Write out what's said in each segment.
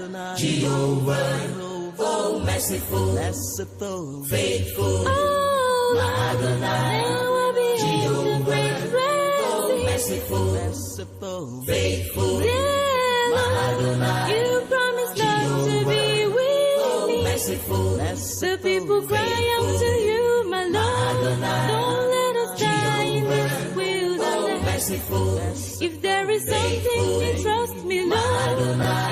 Jehovah, oh merciful, faithful, my Adonai, Jehovah, oh merciful, faithful, my Adonai, you promised not to be with me. Merciful, the people cry out to you, my Lord. Don't let us die in this wilderness. If there is something you trust me, Lord,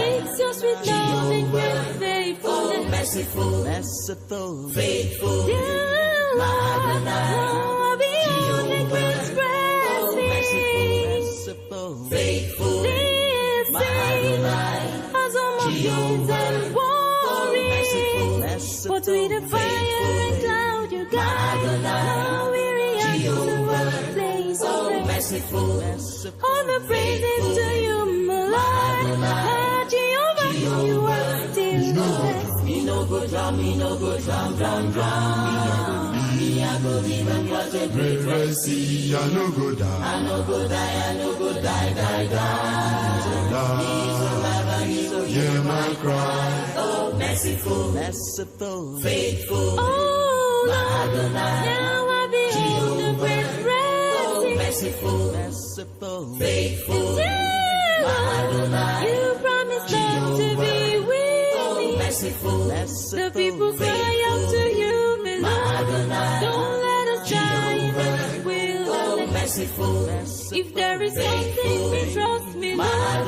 it's your sweet love and great faithfulness. Merciful, faithful, my Adonai, beyond the great blessing. Faithful, my Adonai, as all my sins and worries. But with the fire and cloud you guide, now we react to a place of rest. All the praises to you, my Lord. My Jehovah, you are still the best. Me no go drown, Me I go live and watch a great red sea. I no go die. I no go die. He's alive and he's so Hear my cry. Oh, merciful, faithful, Oh, my Lord, Adonai, now I behold the great blessing. merciful, faithful, my Adonai, You promised not to be with me. merciful, The people cry out to you, my Lord. Don't let us die in this wilderness. merciful, If there is something we trust me, Lord,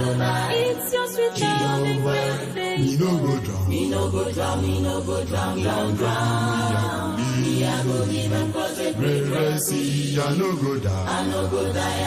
it's your sweet love and great Me faith. no go drown. me no go drown. Me I go live and cross a great Great red sea. I no go die. I no go die.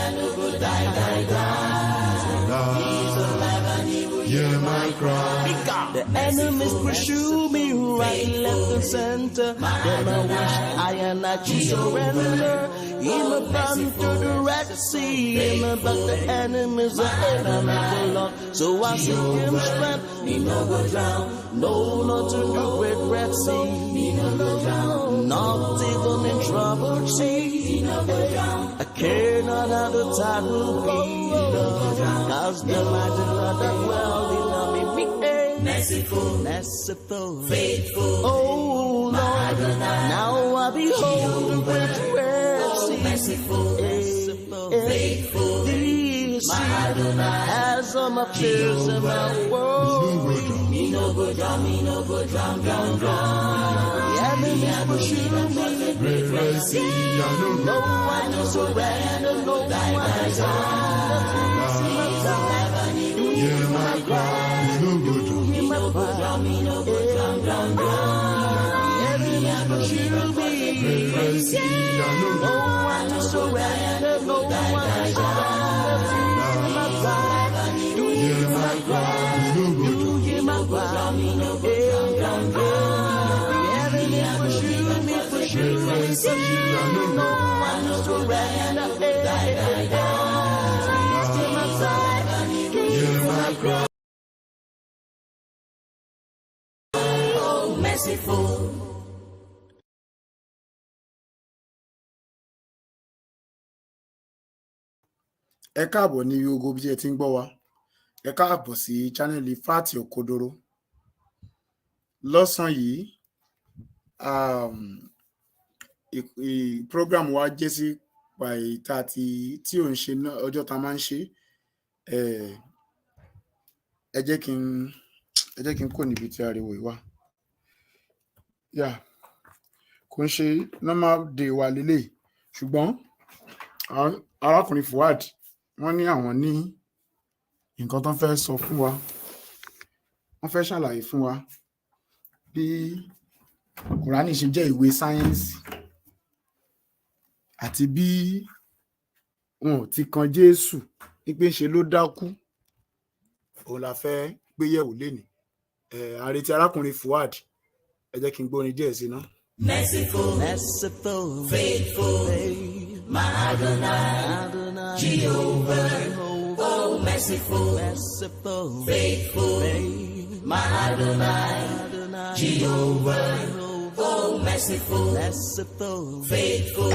He's alive and he will Hear my cry. The enemies pursue me right, left, and center. Then I wish I and I to surrender. In a bound to the Red Sea, in about the enemies ahead of me, Lord. So I seek Him strength. me no go drown. No, not to the great Red Sea. Me no go drown. Not even in troubled sea. Me no go drown. I care not how the tide will go. Cause the mighty Lord that well in me. Merciful, faithful, Oh Lord, now I behold the great Red Sea. merciful, faithful, These as all my fears and my woes. me no go drown. The enemies pursue me. Great red sea. I no go No die. one to surrender, no one to Hear my cry. Me no go drown. Great red sea. I no go No one to surrender, no one to Hear my cry. Me no go drown. hear my cry. The enemy pursue me. Great red sea. I no go No one to surrender. Hear my cry. Oh, merciful. Ẹ káàbọ̀ ní ogo bí ẹ ti ń gbọ́ wa. Ẹ káàbọ̀ sí chánẹ́lì Fáàtì Òkodoro. Lọ́sàn-án yìí, program wa jẹ́ sí pàìta tí ò ń ṣe ọjọ́ ta máa ń ṣe. Ẹ jẹ́ kí n kò níbi tí ariwo yìí wà. Kò ń ṣe normal day wa lélẹ̀, ṣùgbọ́n arákùnrin Fuad wọ́n ní àwọn ní nǹkan tó fẹ́ sọ fún wa. Wọ́n fẹ́ ṣàlàyé fún wa bí Kùránì ṣe jẹ́ ìwé sáyẹ́ǹsì àti bí wọn ò ti kan Jésù wípé ṣe ló dákú. Òun la fẹ́ gbéyẹ̀wò lénìí. Àrètí arákùnrin Fuad, ẹ jẹ́ kí n gbórin díẹ̀ sí náà. Merciful, faithful, my Adonai, Jehovah, oh merciful, faithful, my Adonai, Jehovah, oh merciful, faithful,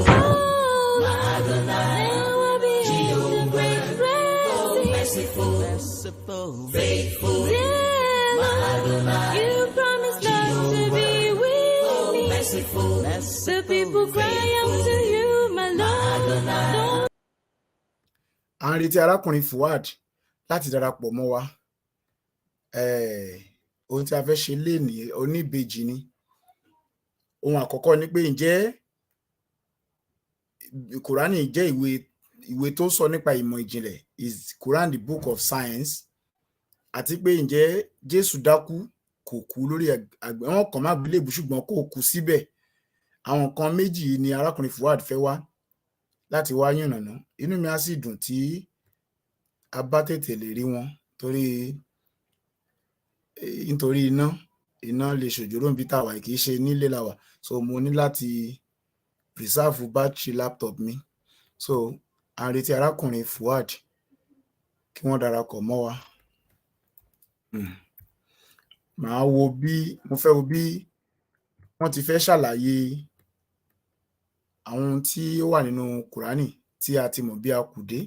my Adonai, Jehovah, oh merciful, faithful, my The people cry out to you, my Lord. À ń retí arákùnrin Fuad láti darapọ̀ mọ́ wa. Ohun tí a fẹ́ ṣe lénìí oníbejì ni. Ohun àkọ́kọ́ ni pé ǹjẹ́ Kùránì jẹ́ ìwé tó sọ nípa ìmọ̀ ìjìnlẹ̀, is Quran the book of science, àti pé ǹjẹ́ Jésù dákú kò kú lórí wọn kàn má gbélébùú ṣùgbọ́n kò kú síbẹ̀. Àwọn nǹkan méjì ni arákùnrin Fuad fẹ́ wá láti wá yànnàná. Inú mi á sì dùn tí a bá tètè lè rí wọn nítorí iná lè ṣòjòrò níbi táwa kì í ṣe nílé làwà, so mo ní láti preserve battery laptop mi. So à ń retí arákùnrin Fuad kí wọ́n darapọ̀ mọ́ wa. Mo fẹ́ wo bí wọ́n ti fẹ́ ṣàlàyé àwọn ohun tí ó wà nínú Kùránì tí a ti mọ̀ bí akùdé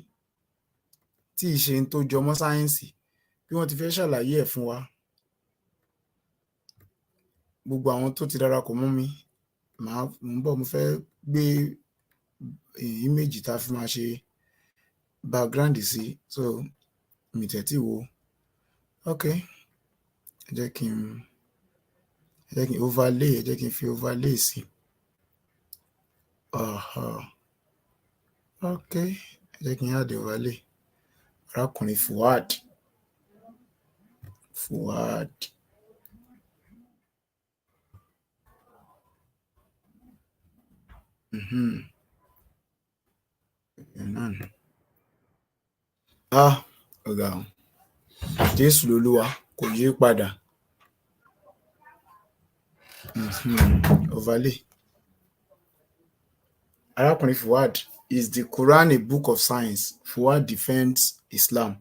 tí ì ṣe tó jọmọ́ sáyẹ́ǹsì, bí wọ́n ti fẹ́ ṣàlàyé ẹ̀ fún wa. Gbogbo àwọn tó ti darapọ̀ mọ́ mi, mo fẹ́ gbé íméjì tá a fi máa ṣe background sí, so mi tẹ̀tí wo. Ok, ẹ jẹ́ kí n overlay, ẹ jẹ́ kí n fi overlay sí. Ok, ẹ jẹ́ kí n add overlay. Arákùnrin Fuad. Ọ̀gá o, Jésù lolúwa kò yí padà. Overlay. Arákùnrin Fuad, is the Quran a book of science? Fuad defends Islam.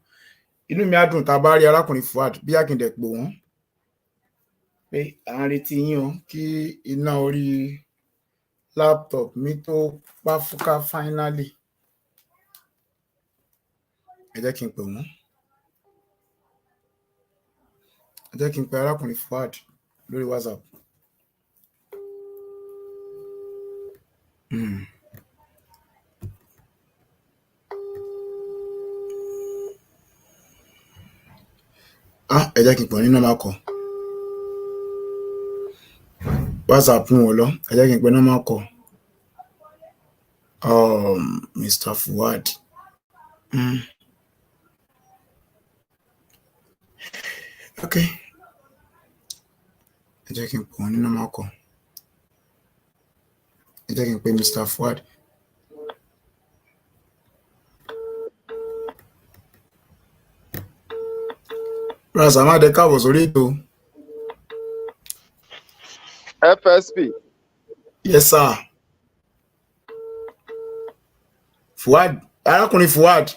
Inú mi á dùn tá a bá rí arákùnrin Fuad bí àkìndẹ̀ pò wọ́n pé à ń retí yín o, kí iná orí laptop mi tó pa fúká finally. Ẹ jẹ́ kí n pè wọ́n. Ẹ jẹ́ kí n pe arákùnrin Fuad lórí WhatsApp. Ẹ jẹ́ kí n pè ní normal call. WhatsApp ń wọ̀ lọ. Ẹ jẹ́ kí n pè normal call. Mr. Fuad. Ok. Ẹ jẹ́ kí n pè wọ́n ní normal call. Ẹ jẹ́ kí n pè Mr. Fuad. Rasamade káàbọ̀ sórí ètò. FSP. Yes, sir. Fuad, arákùnrin Fuad.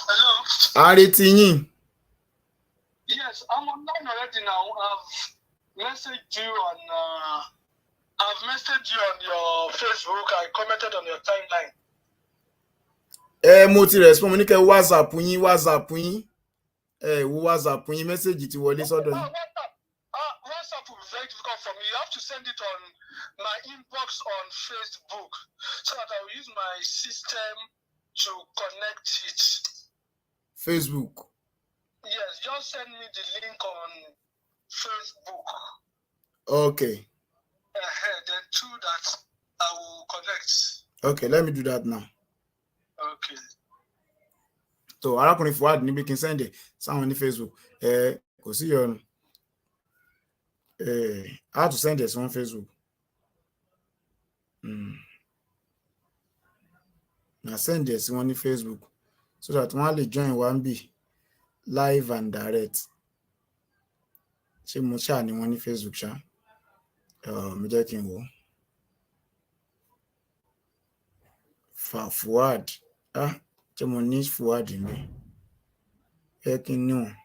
Hello. A retí yín. Yes, I'm online already now. I've messaged you on your Facebook. I commented on your timeline. Mo ti respond, mo ní kẹ́ WhatsApp yín. Wo WhatsApp yín, mẹ́sẹ̀gì ti wọlé sọ́dọ̀ yín. WhatsApp will be very difficult for me. You have to send it on my inbox on Facebook so that I will use my system to connect it. Facebook. Yes, just send me the link on Facebook. Okay. Then through that I will connect. Okay, let me do that now. Okay. So arákùnrin Fuad níbi kí n send ẹ̀ sáwọn ní Facebook. Kò sí yọnu. How to send it on Facebook? Na send it on Facebook so that wọ́n á lè join one be live and direct. Ṣé mo ṣáà ní wọ́n ní Facebook ṣá? Mo jẹ́ kí n wò. Fuad. Ṣé mo ní Fuad mi? Ẹ kí n ní wọn.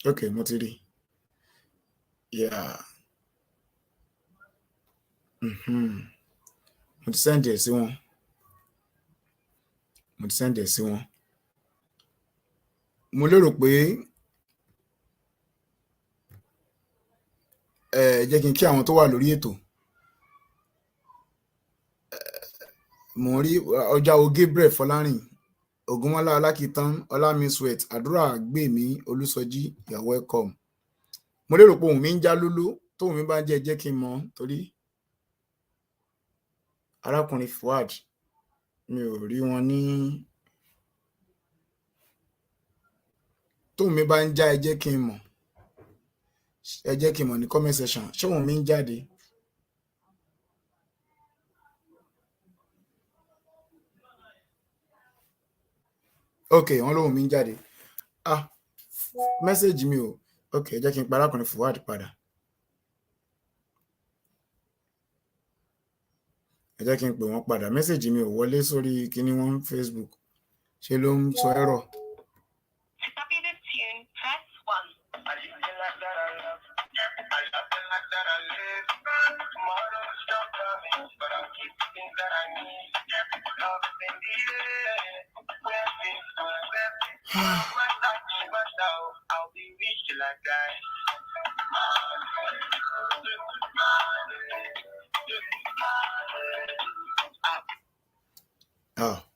Okay, mo ti rí. Yeah. Mo ti send ẹ̀ sí wọn. Mo lérò pé jẹ́ kí n kí àwọn tó wà lórí ètò mò ń rí ọjà o Gabriel Fọlárìn Ògúnmọ́lá Ọlákìtán Ọlámi Sweat àdúrà gbèmí Olúsọjí you're welcome. Mo lérò pé ohùn mi ń já lóló tóhùn mi bá jẹ́ kí n mọ̀ torí arákùnrin Fuad mi ò rí wọn ní tóhùn mi bá ń já ẹ jẹ́ kí n mọ̀ ní comment section ṣé ohùn mi ń jáde. Ok wọn lóhùn mi ń jáde mẹ́sẹ̀gì mi ò ok ẹ jẹ́ kí n pa arákùnrin Fuad padà. Ẹ jẹ́ kí n pè wọ́n padà mẹ́sẹ̀gì mi ò wọlé sórí kíní wọn Facebook ṣe ló ń sọ ẹ̀rọ.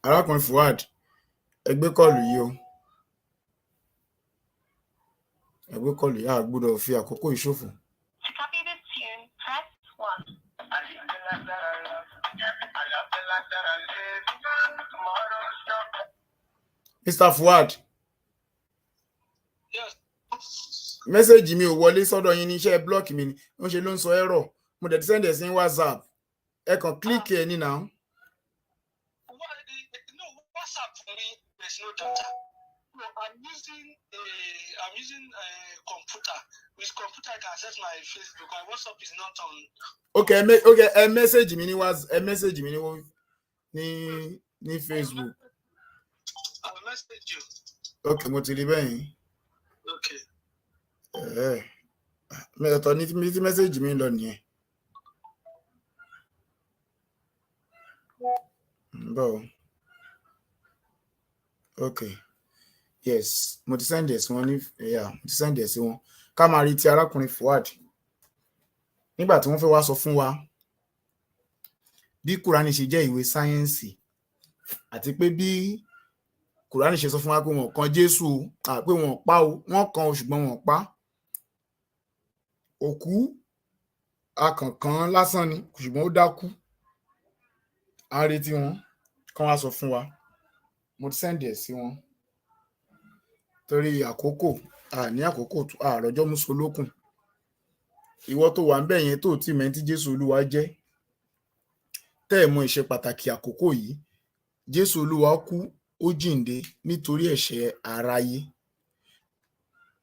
Arákùnrin Fuad ẹgbẹ́ kọlù yìí o ẹgbẹ́ kọlù yìí a gbọ́dọ̀ fi àkókò ìṣòfò. Mr. Fuad mẹ́sẹ̀gì mi ò wọlé sọ́dọ̀ yín ní iṣẹ́ blọ́ọ̀kì mi ni ó ń ṣe ló ń sọ ẹ̀rọ mo dẹ̀ ti send ẹ̀ sí WhatsApp ẹ kàn kílíkì ẹ ní náà. WhatsApp for me, there's no data. No, I'm using a computer. With computer, I can access my Facebook. My WhatsApp is not on. Okay, ẹ message mi ní WhatsApp, ẹ message mi ní Facebook. I'll message you. Okay, mo ti rí bẹ́yìn. Okay. Ọ̀tọ̀ ní tí message mi lọ nìyẹn. Báwo. Okay. Yes, mo ti send ẹ̀ sí wọn mo ti send ẹ̀ sí wọn. Ká máa rí ti arákùnrin Fuad. Nígbà tí wọ́n fẹ́ wá sọ fún wa bí Kùránì ṣe jẹ́ ìwé sáyẹ́ǹsì àti pé bí Kùránì ṣe sọ fún wa pé wọ́n kan Jésù pé wọ́n pa o wọ́n kan o ṣùgbọ́n wọ́n pa òkú akànkan lásán ni ṣùgbọ́n ó dákú a retí wọn kán wá sọ fún wa mo ti send ẹ̀ sí wọn torí àkókò ní àkókò àròjọ́ mùsùlùkùn ìwọ tó wà ń bẹ̀ yẹn tó tí mẹ́ntí Jésù Olúwa jẹ́ tẹ́ ẹ̀ mọ̀ ìṣe pàtàkì àkókò yìí Jésù Olúwa kú ó jíǹde nítorí ẹ̀ṣẹ̀ aráyé.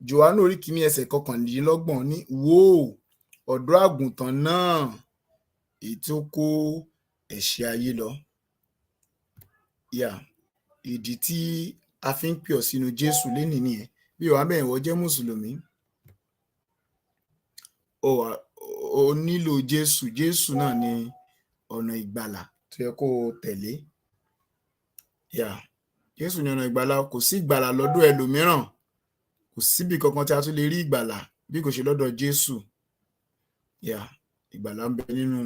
Jòhánù orí kìíní ẹsẹ̀ 29 ní wò ọ̀dọ́ àgùntàn náà èyí tí ó kó ẹ̀ṣẹ̀ ayé lọ. Ìdí tí a fi ń pè ọ́ sínú Jésù lénìí nìyẹn bí wàá bẹ̀rẹ̀ wọ́n jẹ́ mùsùlùmí o nílò Jésù. Jésù náà ni ọ̀nà ìgbàlà tó yẹ kó o tẹ̀lé. Jésù ni ọ̀nà ìgbàlà kò sí ìgbàlà lọ́dọ̀ ẹlòmíràn kò síbi kankan tí a tún lè rí ìgbàlà bí kò ṣe lọ́dọ̀ Jésù. Ìgbàlà ń bẹ nínú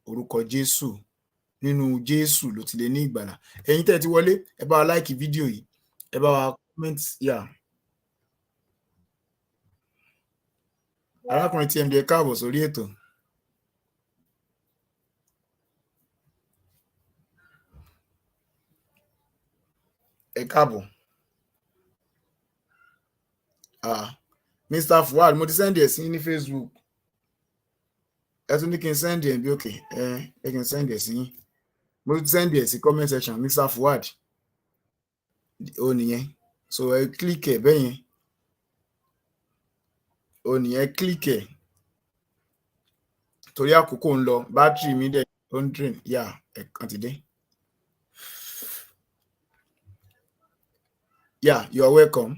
orúkọ Jésù nínú Jésù ló ti lè ní ìgbàlà. Ẹ̀yin tẹ́ ti wọlé ẹ bá wa láìkì fídíò yìí ẹ bá wa comment. Arákùnrin TMD ẹ káàbọ̀ sórí ètò. Ẹ káàbọ̀. Mr. Fuad mo ti send ẹ̀ sí ní Facebook ẹ tún ní kí n send ẹ̀ bí òkè ẹ kí n send ẹ̀ sí yín mo ti send ẹ̀ sí comment section Mr. Fuad ó nìyẹn so ẹ click ẹ̀ bẹ́yẹn ó nìyẹn click ẹ̀ torí àkókò ń lọ bátìrì mi dẹ̀ ó ń drain ẹ̀ kàn ti dé. You are welcome.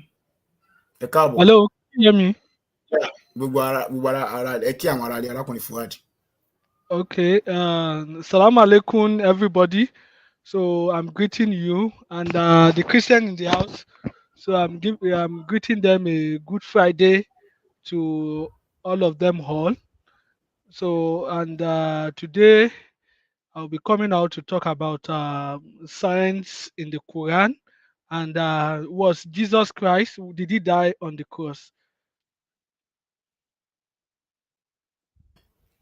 Ẹ káàbọ̀. Hello, can you hear me? Gbogbo ara ẹ kí àwọn ará ilé arákùnrin Fuad. Okay, salam alaikum everybody. So I'm greeting you and the Christian in the house. So I'm greeting them a good Friday to all of them all. So and today I'll be coming out to talk about science in the Quran and was Jesus Christ, did he die on the cross?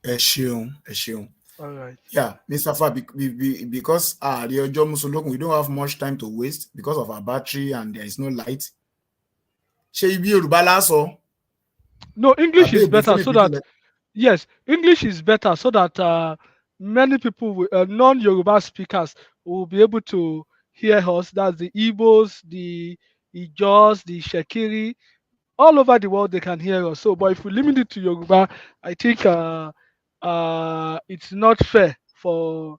ẹ ṣeun ẹ ṣeun. All right. Yeah, Mr. Fa, because the Ojo Musolokun, we don't have much time to waste because of our battery and there is no light. Ṣé ibi Yorùbá la sọ? No, English Àbí is èbó better fún so èbó that yes, English is better so that many people, non-Yoruba speakers, will be able to hear us. That's the Igbos, the Ijos, the Shekiri, all over the world they can hear us. So, but if we limit it to Yoruba, I think it's not fair for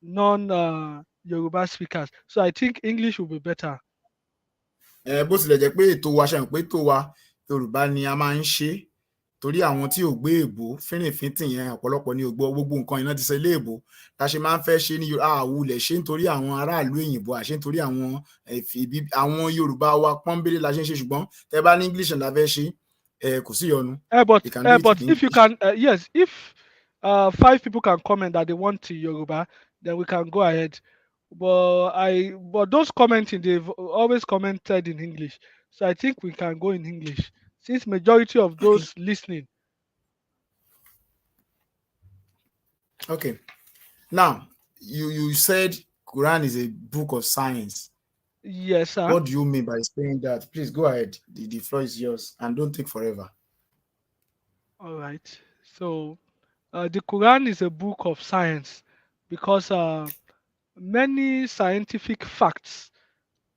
non Yoruba speakers. So I think English will be better. Bó tilẹ̀ jẹ́ pé ètò wa ṣàyàn pé ètò wa Yorùbá ni a máa ń ṣe torí àwọn tí ò gbé èbó fínrìnfínntìn yẹn ọ̀pọ̀lọpọ̀ ní ògbó gbogbo nǹkan iná ti sọ ilé èbó ta ṣe máa ń fẹ́ ṣe ní àwùlẹ̀ ṣe nítorí àwọn aráàlú òyìnbó àṣẹ nítorí àwọn Yorùbá wa pọ́nbélé la ṣe ń ṣe ṣùgbọ́n tẹ́ bá ní English la fẹ́ ṣe kò sí ìyọnu. But if you can, yes, if 5 people can comment that they want to Yoruba, then we can go ahead. But those commenting, they've always commented in English, so I think we can go in English since majority of those listening. Okay, now you said Quran is a book of science. Yes, sir. What do you mean by saying that? Please go ahead. The floor is yours and don't take forever. All right. So the Quran is a book of science because many scientific facts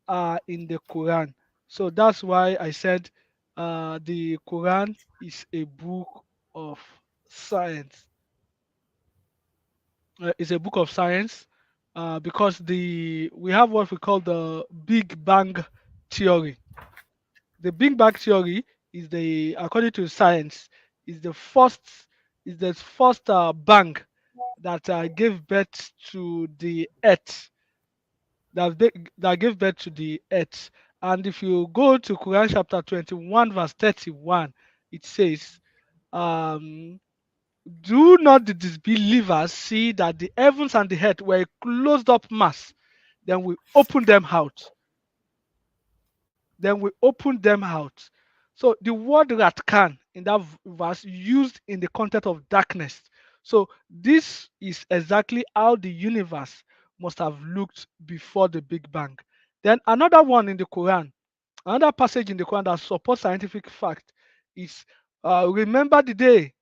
are in the Quran. So that's why I said the Quran is a book of science. It's a book of science because we have what we call the Big Bang theory. The Big Bang theory is according to science, is the first bang that gave birth to the earth. That gave birth to the earth. And if you go to Quran chapter 21, verse 31, it says, do not the disbelievers see that the heavens and the earth were a closed up mass? Then we open them out. So the word ratkan in that verse used in the context of darkness. So this is exactly how the universe must have looked before the Big Bang. Then another one in the Quran, another passage in the Quran that supports scientific fact is remember the day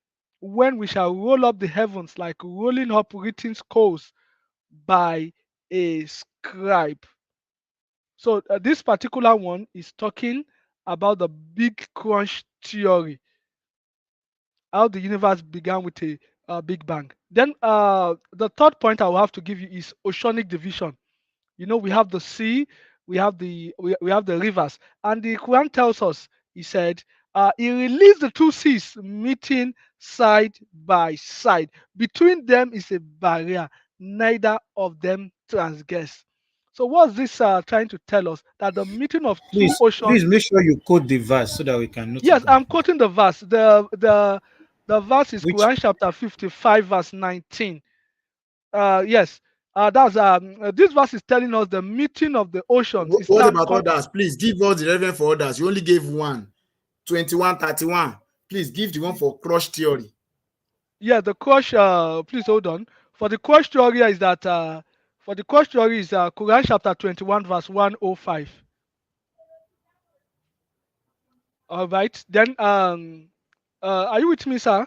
when we shall roll up the heavens like rolling up written scrolls by a scribe. So this particular one is talking about the Big Crunch theory, how the universe began with a Big Bang. Then the third point I will have to give you is oceanic division. You know, we have the sea, we have we have the rivers, and the Quran tells us, he said, he released the two seas meeting side by side. Between them is a barrier, neither of them transgress. So what's this trying to tell us? That the meeting of two oceans. Please make sure you quote the verse so that we can note Yes, it down. I'm quoting the verse. The verse is Which Quran chapter 55, verse 19. Yes. This verse is telling us the meeting of the oceans. What about others? Please give us the relevant for others. You only gave one. 21, 31. Please give the one for crush theory. Yeah, the crush. Please hold on. For the crush theory is that Quran chapter 21, verse 105. All right. Then are you with me, sir?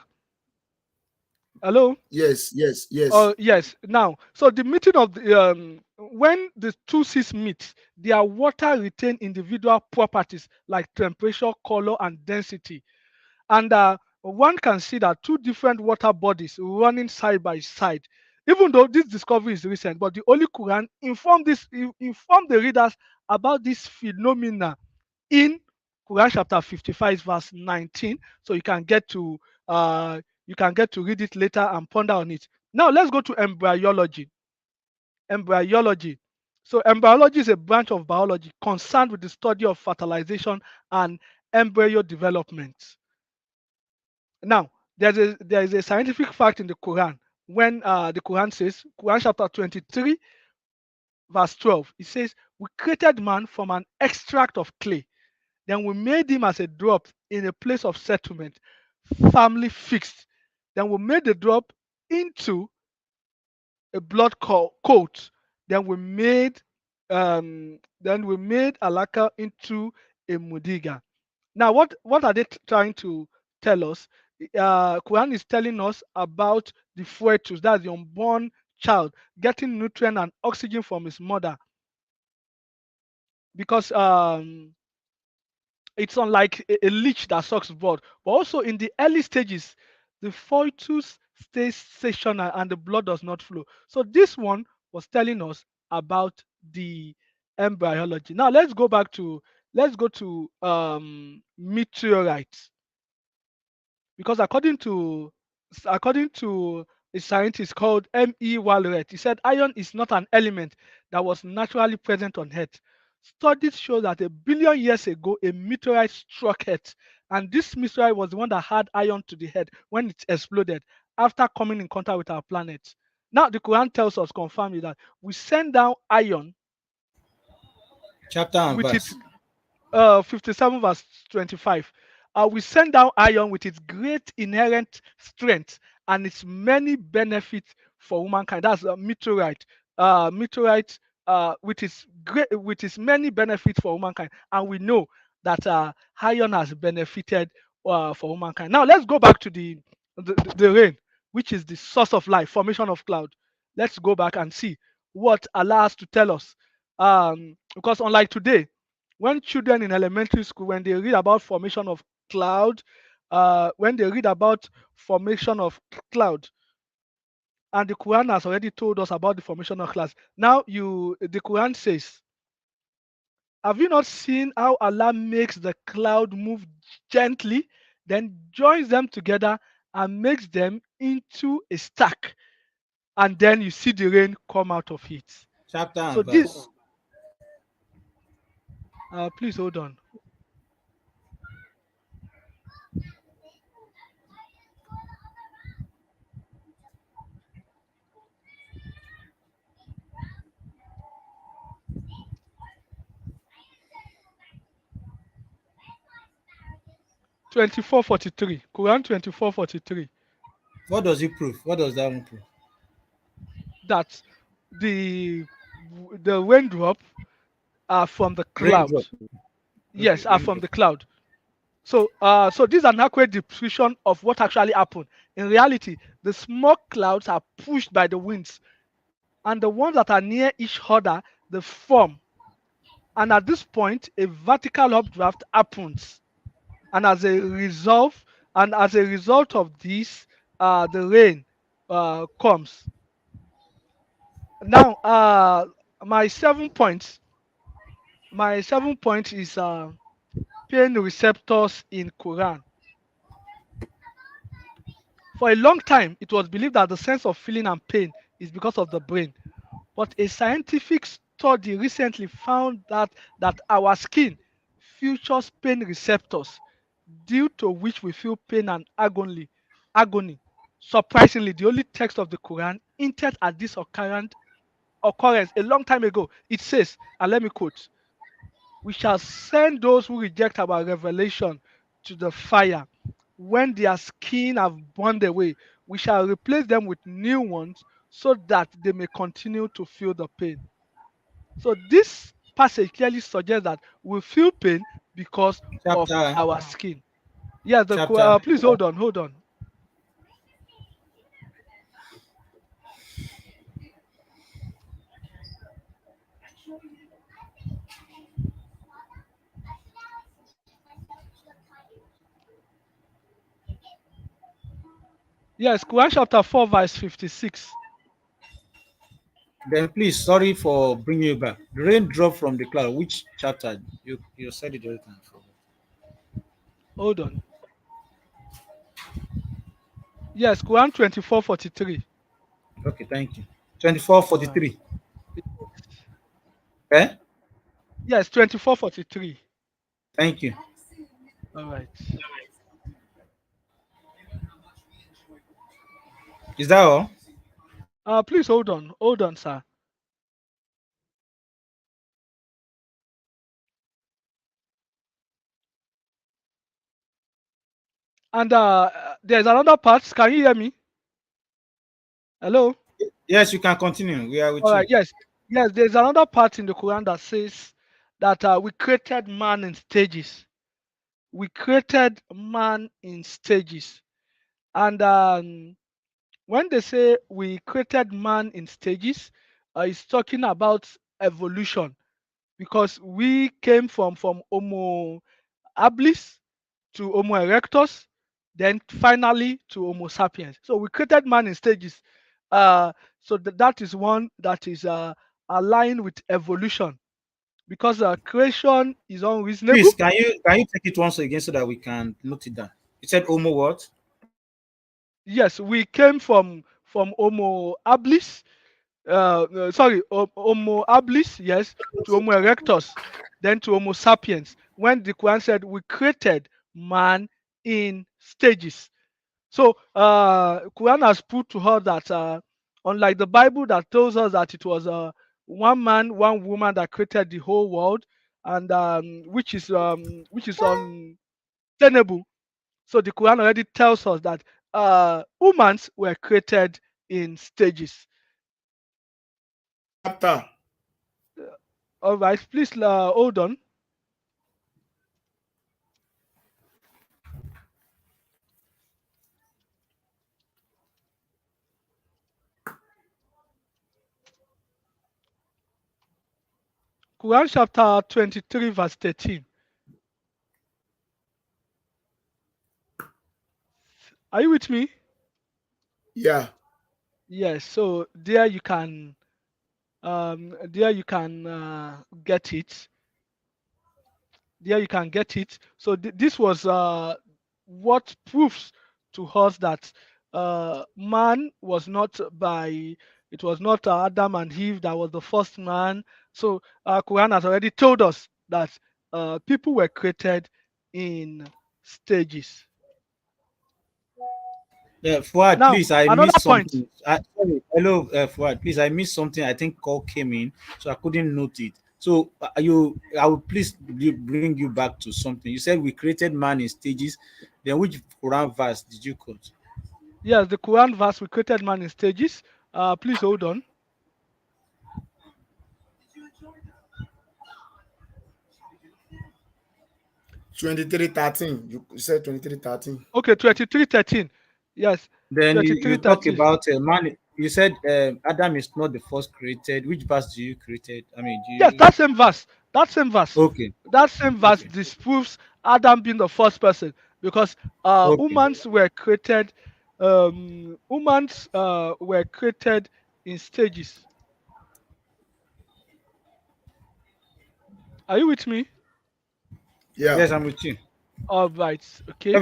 Hello? Yes. Yes. Now, so the meeting of the when the two seas meet, their water retain individual properties like temperature, color, and density. And one can see that two different water bodies running side by side. Even though this discovery is recent, but the Holy Quran informed the readers about this phenomena in Quran chapter 55, verse 19. So you can get to read it later and ponder on it. Now let's go to embryology. So embryology is a branch of biology concerned with the study of fertilization and embryo development. Now, there is a scientific fact in the Quran when the Quran says, Quran chapter 23, verse 12, it says, we created man from an extract of clay. Then we made him as a drop in a place of settlement, firmly fixed. Then we made the drop into a coat. Then we made alaka into a mudiga. Now, what are they trying to tell us? Quran is telling us about the fetus, that's the unborn child, getting nutrient and oxygen from his mother, because it's unlike a leech that sucks blood. But also in the early stages, the fetus stays stationary and the blood does not flow. So this one was telling us about the embryology. Now let's go to meteorites, because according to a scientist called M.E. Walrat, he said iron is not an element that was naturally present on Earth. Studies show that a billion years ago, a meteorite struck Earth, and this meteorite was the one that had iron to the head when it exploded after coming in contact with our planet. Now, the Quran tells us, confirming that we send down iron Chapter and with its verse. 57 verse 25. We send down iron with its great inherent strength and its many benefits for humankind. That's a meteorite. Meteorite with its many benefits for humankind, and we know that iron has benefited for humankind. Now let's go back to the rain, which is the source of life, formation of cloud. Let's go back and see what Allah has to tell us. Because unlike today, when children in elementary school, when they read about formation of cloud, when they read about formation of cloud, and the Quran has already told us about the formation of clouds. Now the Quran says, have you not seen how Allah makes the cloud move gently, then joins them together and makes them into a stack, and then you see the rain come out of it. Chapter So and this, verse. please hold on. 24:43, Quran 24:43, What does it prove? What does that one prove? that the the raindrop are from the cloud. Raindrop. Okay, Yes, are from raindrop. the cloud. So this is an accurate description of what actually happened. In reality, the smoke clouds are pushed by the winds, and the ones that are near each other they form. And at this point, a vertical updraft happens, and as a result of this, the rain comes. Now, my 7 points. My 7 point is pain receptors in Quran. For a long time, it was believed that the sense of feeling and pain is because of the brain. But a scientific study recently found that our skin features pain receptors, due to which we feel pain and agony. Surprisingly, the only text of the Quran hinted at this occurrence a long time ago. It says, and let me quote, we shall send those who reject our revelation to the fire. When their skin have burned away, we shall replace them with new ones so that they may continue to feel the pain. So this passage clearly suggests that we feel pain because of Chapter. our skin. Yes, Chapter. please hold on. Yes, Quran chapter 4, verse 56. Then please, sorry for bringing you back. The rain drop from the cloud. Which chapter? You said it the other time. Hold on. Yes, Quran 24:43. Okay, thank you. 24, All right. 43. Eh? Yes, 24:43. Thank you. All right. Is that all? Please hold on, sir. And there's another part. Can you hear me? Hello. Yes, you can continue. We are All with right. you. Yes. Yes. There's another part in the Quran that says that we created man in stages. We created man in stages. And when they say we created man in stages, it's talking about evolution because we came from Homo habilis to Homo erectus, then finally to Homo sapiens. So we created man in stages. Uh, so that is one that is aligned with evolution because creation is unreasonable. Please, can you take it once again so that we can note it down? You said Homo what? Yes, we came from Homo habilis, sorry, Homo habilis, yes, to Homo erectus, then to Homo sapiens. When the Quran said we created man in stages. So Quran has put to her that unlike the Bible that tells us that it was one man, one woman that created the whole world, and which is untenable. So the Quran already tells us that humans were created in stages. Chapter All right, please hold on. Quran chapter 23, verse 13. Are you with me? yeah. Yes. So there you can get it. There you can get it. So this was what proves to us that man was not by it was not Adam and Eve that was the first man. So Quran has already told us that people were created in stages. Yeah, Fuad, Now please, I another missed point. something. Sorry, hello, Fuad, please, I missed something. I think call came in, so I couldn't note it. So I will please bring you back to something. You said we created man in stages. Then which Quran verse did you quote? Yes, the Quran verse we created man in stages. Please hold on. 23:13. You said 23:13. Okay, 23:13. Yes, Then you talk 23:13. about man. You said Adam is not the first created. Which verse do you created? I mean, do Yes, you? that same verse. That same verse. Okay, That same verse okay, disproves Adam being the first person because okay. humans were created in stages. Are you with me? Yeah. Yes, I'm with you. All right. Okay.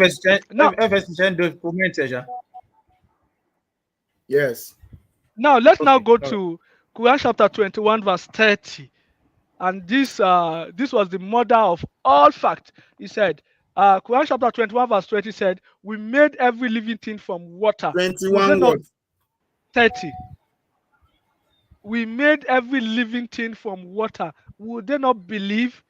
Now, FS10 documented, yeah. Yes. now let's now Okay, go all right. to Quran chapter 21, verse 30. And this was the mother of all fact. He said, Quran chapter 21, verse 20 said, we made every living thing from water. Would they 21 not what? 30? We made every living thing from water. Would they not believe?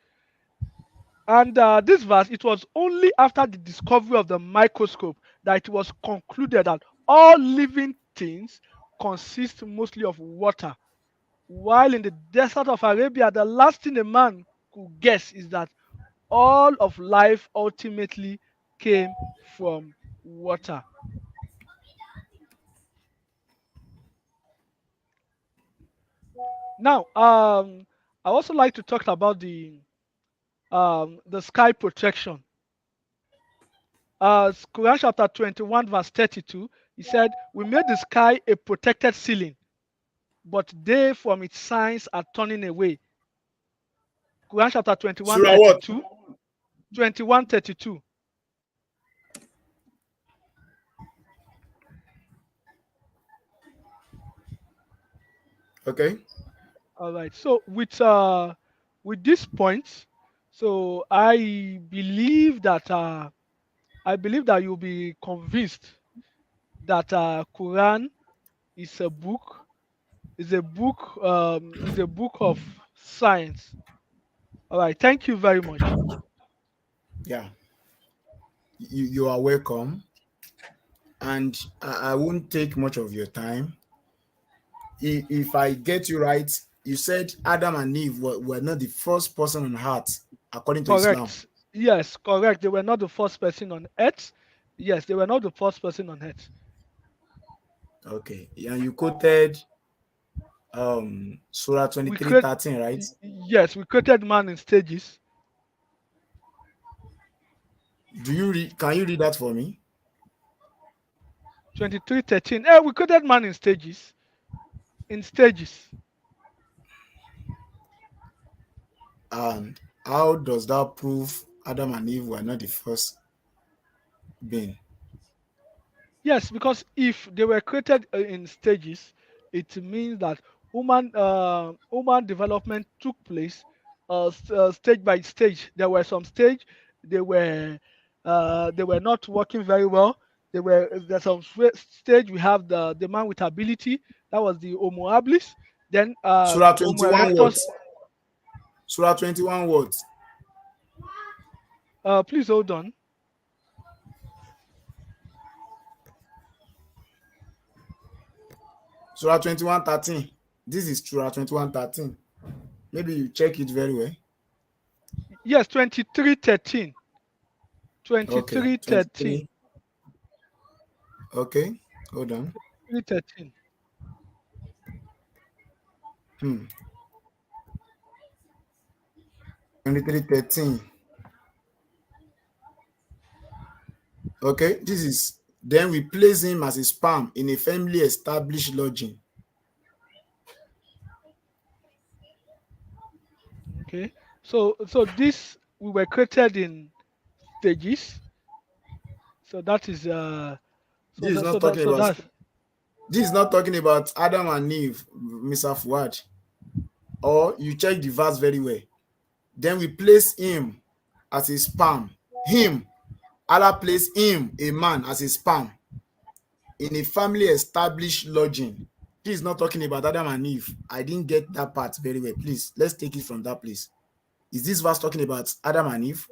And this verse, it was only after the discovery of the microscope that it was concluded that all living things consist mostly of water. While in the desert of Arabia, the last thing a man could guess is that all of life ultimately came from water. Now, I also like to talk about the sky protection. Quran chapter 21, verse 32, he said, we made the sky a protected ceiling, but they from its signs are turning away. Quran chapter 21, Surah what? 32, 21, 32. Okay. All right. So with this point, so I believe that you'll be convinced that Quran is a book Is a book. Is a book of science. All right. Thank you very much. Yeah, you are welcome. And I won't take much of your time. If I get you right, you said Adam and Eve were not the first person on earth according to Islam. Correct. Yes, correct. They were not the first person on earth. Yes, they were not the first person on earth. Okay. And you quoted Surah We 23, create 13, right? yes, we created man in stages. Can you read that for me? 23:13. We created man in stages. In stages. And how does that prove Adam and Eve were not the first being? Yes, because if they were created in stages, it means that human development took place stage by stage. There were some stage they were not working very well. There's some stage we have the man with ability, that was the Homo habilis. Then Surah Homo 21 erectus. words. Surah 21 words. Please hold on. Surah 21, 13. This is Surah 21, 13. Maybe you check it very well. Yes, 23:13. Okay, 23:13. 23. Okay, hold on. 23:13. 23:13. Okay, this is then we place him as a sperm in a firmly established lodging. Okay, so this we were created in stages. So that is so This is that so not that talking so about that's this is not talking about Adam and Eve, Mr. Fuad. Or you check the verse very well. Then we place him as a sperm. Him, Allah placed him, a man, as a sperm in a family established lodging. This is not talking about Adam and Eve. I didn't get that part very well. Please, let's take it from that place. Is this verse talking about Adam and Eve?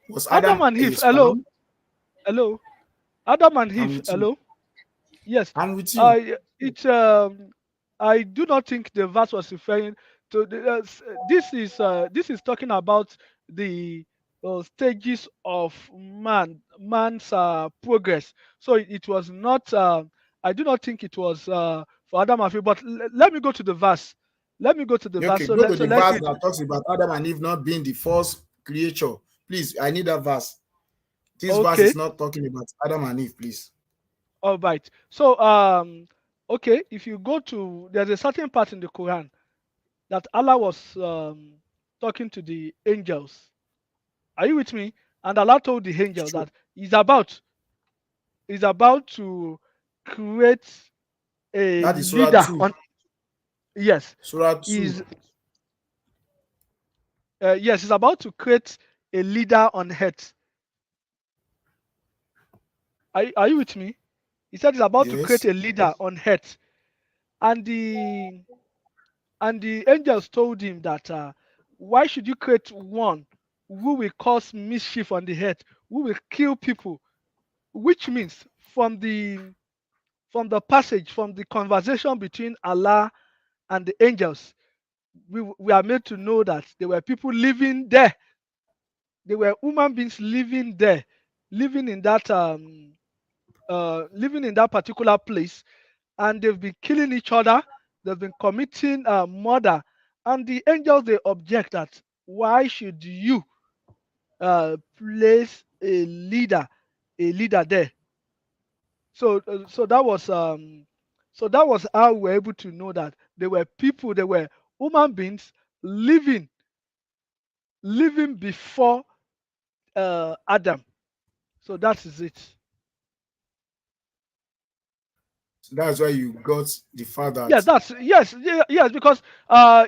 Was Adam Adam and a Eve. Hello, sperm? hello. Adam and I'm Eve. with you. Hello. Yes. I'm with you. I do not think the verse was referring to this is talking about the stages of man's progress. So it was not. I do not think it was for Adam and Eve. But let me go to the verse. Let me go to the verse. Okay, So go to the let's verse read. that talks about Adam and Eve not being the first creature. Please, I need that verse. This verse Okay. is not talking about Adam and Eve, please. All right. So okay, if you go to, there's a certain part in the Quran that Allah was talking to the angels. Are you with me? And Allah told the angel Sure. that he's about to create a That is Surah leader 2. on. Yes, Surah 2. is yes, he's about to create a leader on earth. Are you with me? He said he's about to create Yes. a leader on earth, and the angels told him that why should you create one who will cause mischief on the earth, who will kill people? Which means from the passage, from the conversation between Allah and the angels, we are made to know that there were people living there. There were human beings living there, living in that living in that particular place, and they've been killing each other. They've been committing murder, and the angels they object that why should you place a leader there? So that was how we were able to know that there were people, there were human beings living before Adam. So that is it. So that's why you got the fact Yeah, that that's yes, because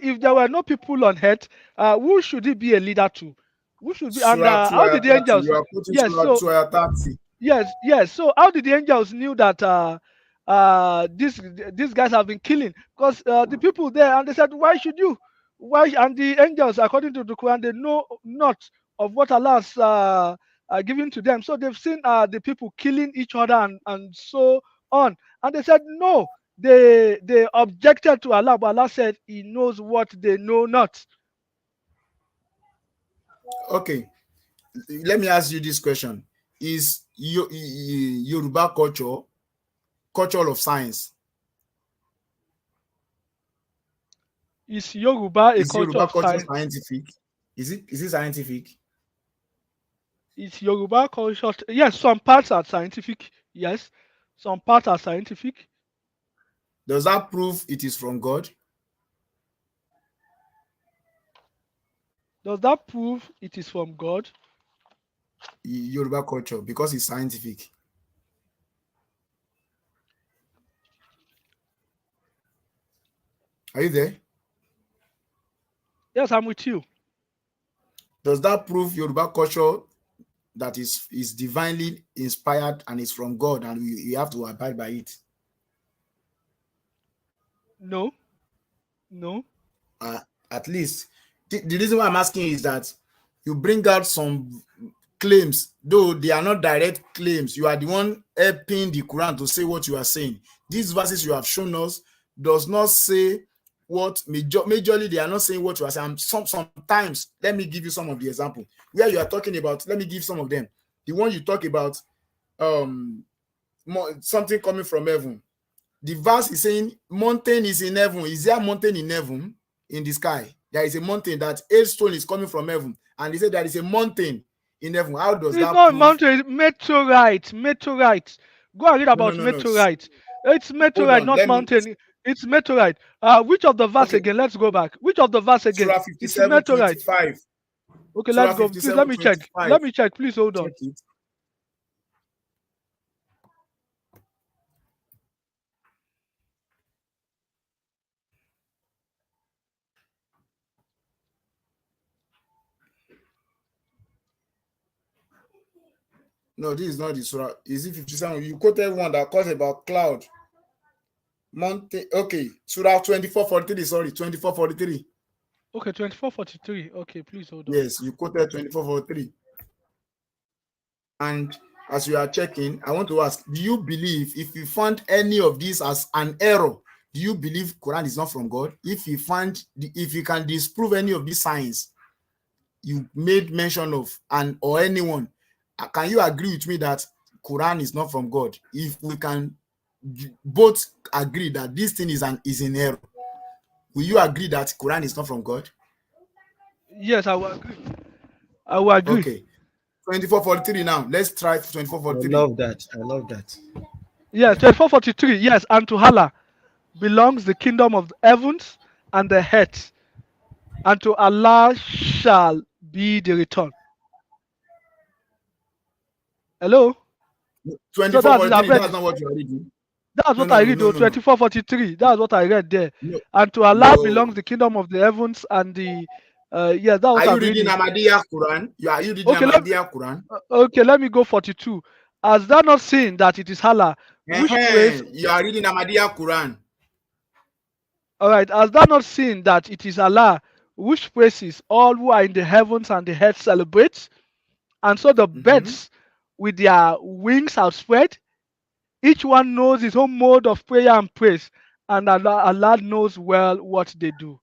if there were no people on earth, who should he be a leader to? Who should be, and Surah 2 how ayah did the 30. angels? You are putting Yes, Surah so 2 ayah 30. yes. So how did the angels knew that these guys have been killing, because the people there, and they said, why should you? Why? And the angels, according to the Quran, they know not of what Allah has given to them. So they've seen the people killing each other, and so on. And they said no. They objected to Allah, but Allah said He knows what they know not. Okay, let me ask you this question: is Yoruba culture of science? Is Yoruba a Is culture Yoruba of culture science? scientific? Is it scientific? Is Yoruba culture? Yes, some parts are scientific. Yes, some parts are scientific. Does that prove it is from God? Does that prove it is from God? Yoruba culture, because it's scientific. Are you there? Yes, I'm with you. Does that prove Yoruba culture that is divinely inspired and is from God, and we have to abide by it? No. No. At least the reason why I'm asking is that you bring out some claims, though they are not direct claims. You are the one helping the Quran to say what you are saying. These verses you have shown us does not say what majorly they are not saying what you are saying. Sometimes, let me give you some of the example where you are talking about. Let me give some of them. The one you talk about, something coming from heaven. The verse is saying mountain is in heaven. Is there a mountain in heaven? In the sky there is a mountain, that hailstone is coming from heaven, and they say there is a mountain in heaven. How does It's that not a prove? mountain, it's meteorite. Meteorite. Go and read about No. meteorite. It's Hold meteorite, on, not let me. mountain. It's meteorite. Which of the verse Okay, again? Let's go back. Which of the verse again? Surah It's 57 meteorite. 25. Okay, let's Surah go. Please 57 let me check. 25. Let me check. Please hold on. Check it. No, this is not the Surah. Is it 57? You quoted one that talks about cloud mountain. Okay, Surah 24:43. Sorry, 24:43. Okay, 24:43. Okay, please hold on. Yes, you quoted 24:43. And as you are checking, I want to ask, do you believe, if you find any of this as an error, do you believe Quran is not from God? If you can disprove any of these signs you made mention of, and or anyone, can you agree with me that Quran is not from God? If we can both agree that this thing is in error, will you agree that Quran is not from God? Yes, I will agree. I will agree. Okay. 24:43 now. Let's try 24:43. I love that. Yes, 24:43. Yes, and to Allah belongs the kingdom of the heavens and the earth, and to Allah shall be the return. Hello? So that's it. I've 24:43. read That's this. not what you are reading. That's No, what no, I no, read no, though. no, no. 24:43. That's what I read there. No. And to Allah No. belongs the kingdom of the heavens and the yes, that's what Are you I'm reading reading. Ahmadiyya Quran? Are you reading Okay, Ahmadiyya Quran? okay, let me go 42. Has thou not seen that it is Allah which praise? You are reading Ahmadiyya Quran. All right, has thou not seen that it is Allah which praises all who are in the heavens and the earth celebrate? And so the birds with their wings outspread, each one knows his own mode of prayer and praise, and Allah knows well what they do.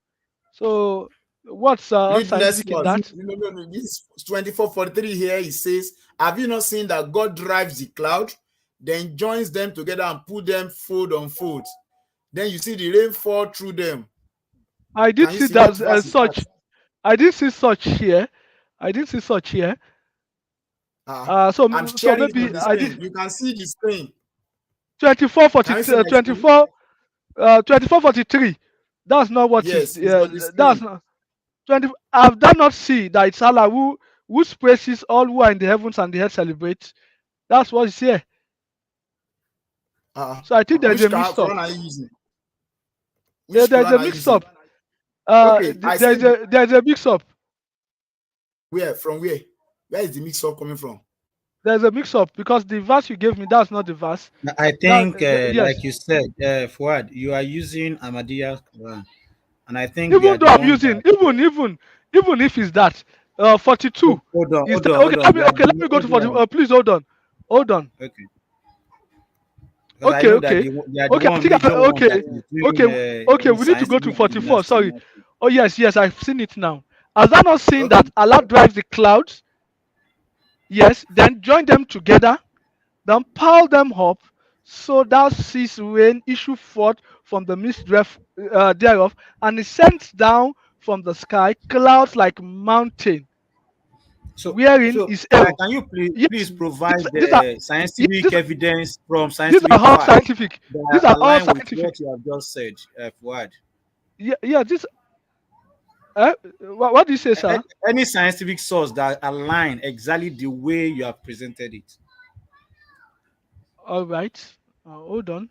So, what's Read next unscientific in verse. that? No. This 24:43 here, it says, have you not seen that God drives the cloud, then joins them together and put them fold on fold? Then you see the rain fall through them. I did Can you see see what that verse is such. that? I didn't see such here. I didn't see such here. I'm So sharing it on maybe the I screen. did You can see the screen. 24 Can you 40, see my screen? 24:43. That's not what is. Yes, it's on the That's screen. not 20. Have done not see that it's Allah whose praises all who are in the heavens and the earth celebrate. That's what is here. So I think there's Which a mix up. Quran are you using? Which There's Quran a are you mix using? up. Okay, I There's said a mix up. where? From where? Where is the mix up coming from? There's a mix-up because the verse you gave me, that's not the verse. I That think, yes. like you said, Fuad, you are using Ahmadiyya Quran, and I think they are Even though the I'm one using, that. even if it's that, 42 Hold on, is hold that on, okay? hold on. They are Okay, let the, me go to hold 40. on. Please hold on, hold on. Okay, because I Okay, know that okay, they are the okay. I one think major one that okay, is okay, doing okay. all We need to go to scientific 44. gymnastics. Sorry. Oh yes, yes, I've seen it now. Has that not seen Okay. that Allah drives the clouds? Yes. Then join them together. Then pile them up, so thou seest rain issue forth from the midst thereof, and it sends down from the sky clouds like mountain, So, wherein so is error. can you please Yes, provide these are yes, scientific evidence from these are scientific all facts scientific. These that are all align with scientific. what you have just said, Fuad? Yeah, yeah. This. What do you say, sir? Any scientific source that align exactly the way you have presented it. All right. Hold on.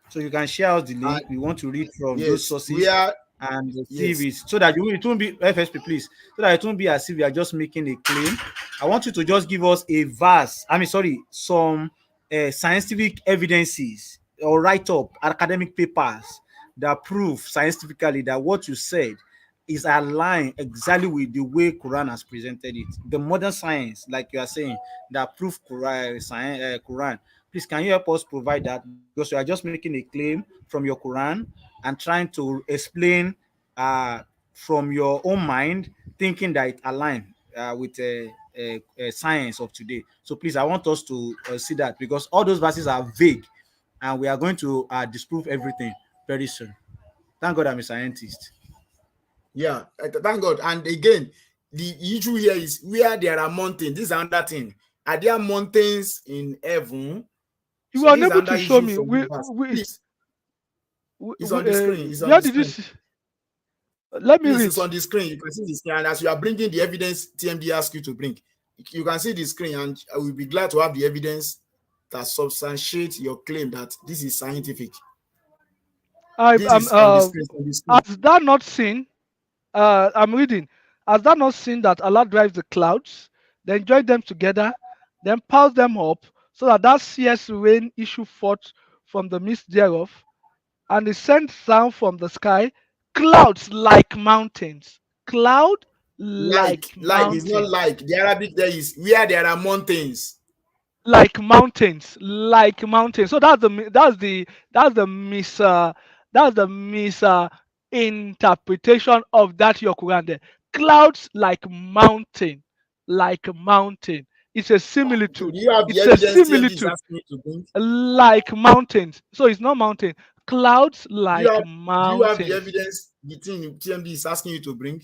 So you can share us the And link. We want to read from those yes, we sources are. and see if Yes. it's so that it won't be FSP, please, so that it won't be as if we are just making a claim. I want you to just give us a verse. I mean, sorry, some scientific evidences or write up academic papers that prove scientifically that what you said is aligned exactly with the way Quran has presented it. The modern science, like you are saying, that prove Quran. Please, can you help us provide that? Because you are just making a claim from your Quran and trying to explain uh, from your own mind, thinking that it aligns with science of today. So please, I want us to see that because all those verses are vague, and we are going to disprove everything very soon. Thank God I'm a scientist. Yeah. Thank God. And again, the issue here is where there are mountains. This is another thing. Are there mountains in heaven? You So were this is unable another to show issue me. from the past. Please, it's on the screen. It's on Where the did you screen. see? Let me Please, read. it's on the screen. You can see the screen. And as you are bringing the evidence TMD asked you to bring, you can see the screen, and I will be glad to have the evidence that substantiates your claim that this is scientific. I This am. is on the screen. It's on the screen. Has that not seen? I'm reading. Has that not seen that Allah drives the clouds, then join them together, then piles them up, so that thou seest rain issue forth from the midst thereof, and it sends down from the sky clouds like mountains. Cloud like Like, it's not mountains. like. The Arabic there is where there are mountains. Like mountains, like mountains. So that's the mis interpretation of that your Quran there. Clouds like mountain. It's a So similitude. do you have the It's a evidence TMD is similitude asking you to bring? like mountains. So it's not mountain. Clouds Do you like have do you have the mountains. evidence the thing TMD is asking you to bring?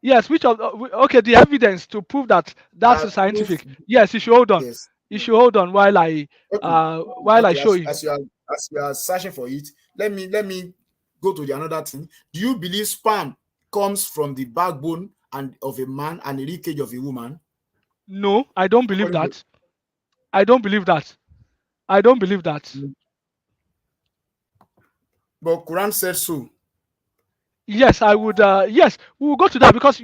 Yes, which of okay, the evidence to prove that that's That proof. scientific. Yes, you should hold on. Yes. You should hold on Okay. while I Okay. show you. As you are searching for it, let me go to the another thing. Do you believe sperm comes from the backbone and of a man and the rib cage of a woman? No, I don't believe According to that. I don't believe that. I don't believe that. but Quran said so. Yes, I would. Yes, we will go to that because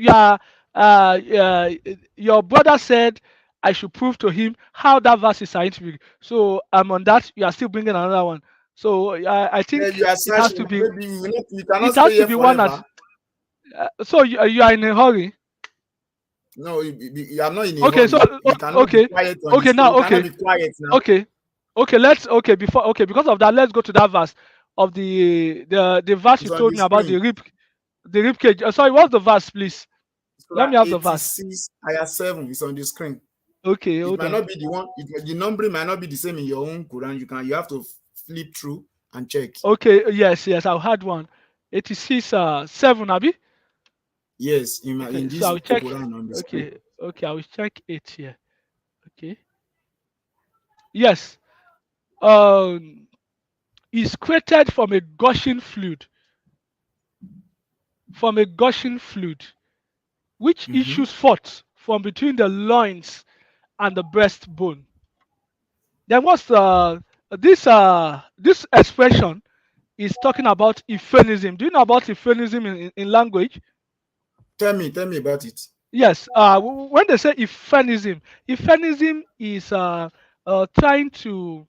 your brother said I should prove to him how that verse is scientific. So I'm on that. You are still bringing another one. So I Yeah, think you are it has searching. to be. Maybe you cannot It has stay to here be one forever. as. So you are in a hurry. No, I'm not in a Okay. So hurry. You cannot be okay. quiet on Okay. this. You Now cannot okay. be quiet now. Okay. Okay. Let's okay before okay because of that. Let's go to that verse of the verse It's you on told the me about screen. the rib cage. Sorry, what's the verse, please? Let Surah me have the verse. 86, ayah 7 is on the screen. Okay, It hold might on. not be the one, the numbering might not be the same in your own Quran. You have to flip through and check. Okay, yes, yes, I had one. 86 7, Abi. Yes, Okay, in so this I'll check. Quran on the screen. Okay, okay, I will check it here. Okay. Yes. Um is created from a gushing fluid, which Mm-hmm. issues forth from between the loins and the breastbone. Then what's this expression is talking about euphemism. Do you know about euphemism in language? Tell me about it. Yes. When they say euphemism is trying to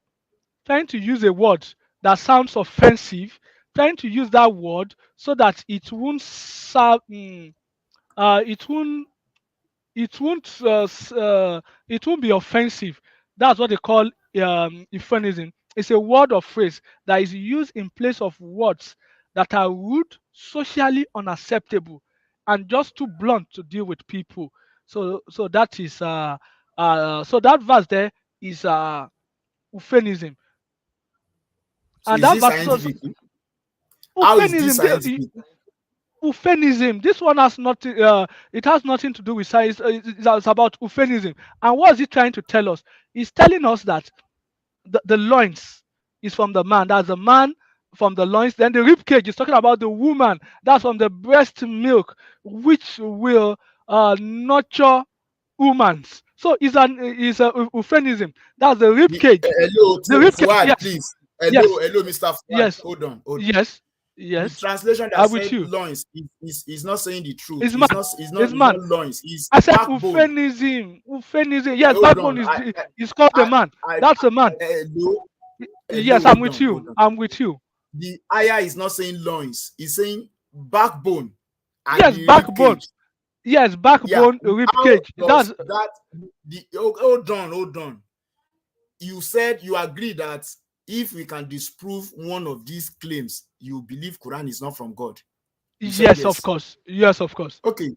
use a word that sounds offensive, trying to use that word so that it won't serve, it won't it won't it won't be offensive. That's what they call euphemism. It's a word or phrase that is used in place of words that are rude, socially unacceptable, and just too blunt to deal with people. So that is so that verse there is euphemism, So and is that this verse scientific? How is this euphemism. scientific? Euphemism. This one has nothing. It has nothing to do with science. It's about euphemism. And what is it trying to tell us? It's telling us that the loins is from the man. That's the man from the loins. Then the rib cage is talking about the woman. That's from the breast milk, which will nurture humans. So it's an is a euphemism. That's the rib cage. Hello, The rib cage. Fuad, Yes. please. Hello, Yes. hello, Mr. Fuad. Yes. Hold on, hold on. Yes. The Yes. translation that I'm with said you. loins is not saying the truth. It's man. It's It's not man. loins. It's I said backbone. euphemism. Euphemism. Yes, Hold backbone on. is called a man. That's a man. Hello, Yes, hello. I'm Hold with on, hold you. on. I'm with you. The ayah is not saying loins. It's saying backbone and Yes, the rib backbone. cage. Yes, Yeah. backbone, rib How cage. does That's that? Hold on, hold on. You said you agree that if we can disprove one of these claims, you believe Quran is not from God. You said yes, of yes. course. Yes, of course. Okay.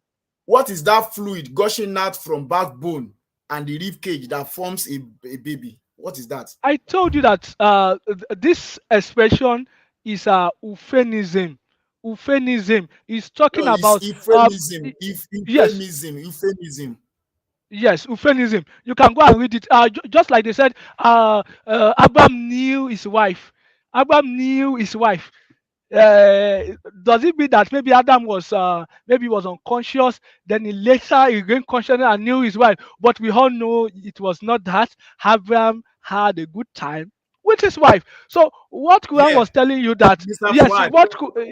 What is that fluid gushing out from backbone and the rib cage that forms a baby? What is that? I told you that this expression is euphemism. Euphemism is talking No, it's about euphemism. y- yes. Euphemism. Yes, euphemism. You can go and read it. Just like they said, Abraham knew his wife. Abraham knew his wife. Does it mean that maybe Adam was maybe he was unconscious, then he gained consciousness and knew his wife? But we all know it was not that. Abraham had a good time with his wife. So what Quran Yeah. was telling you that Mr. yes, Fuad.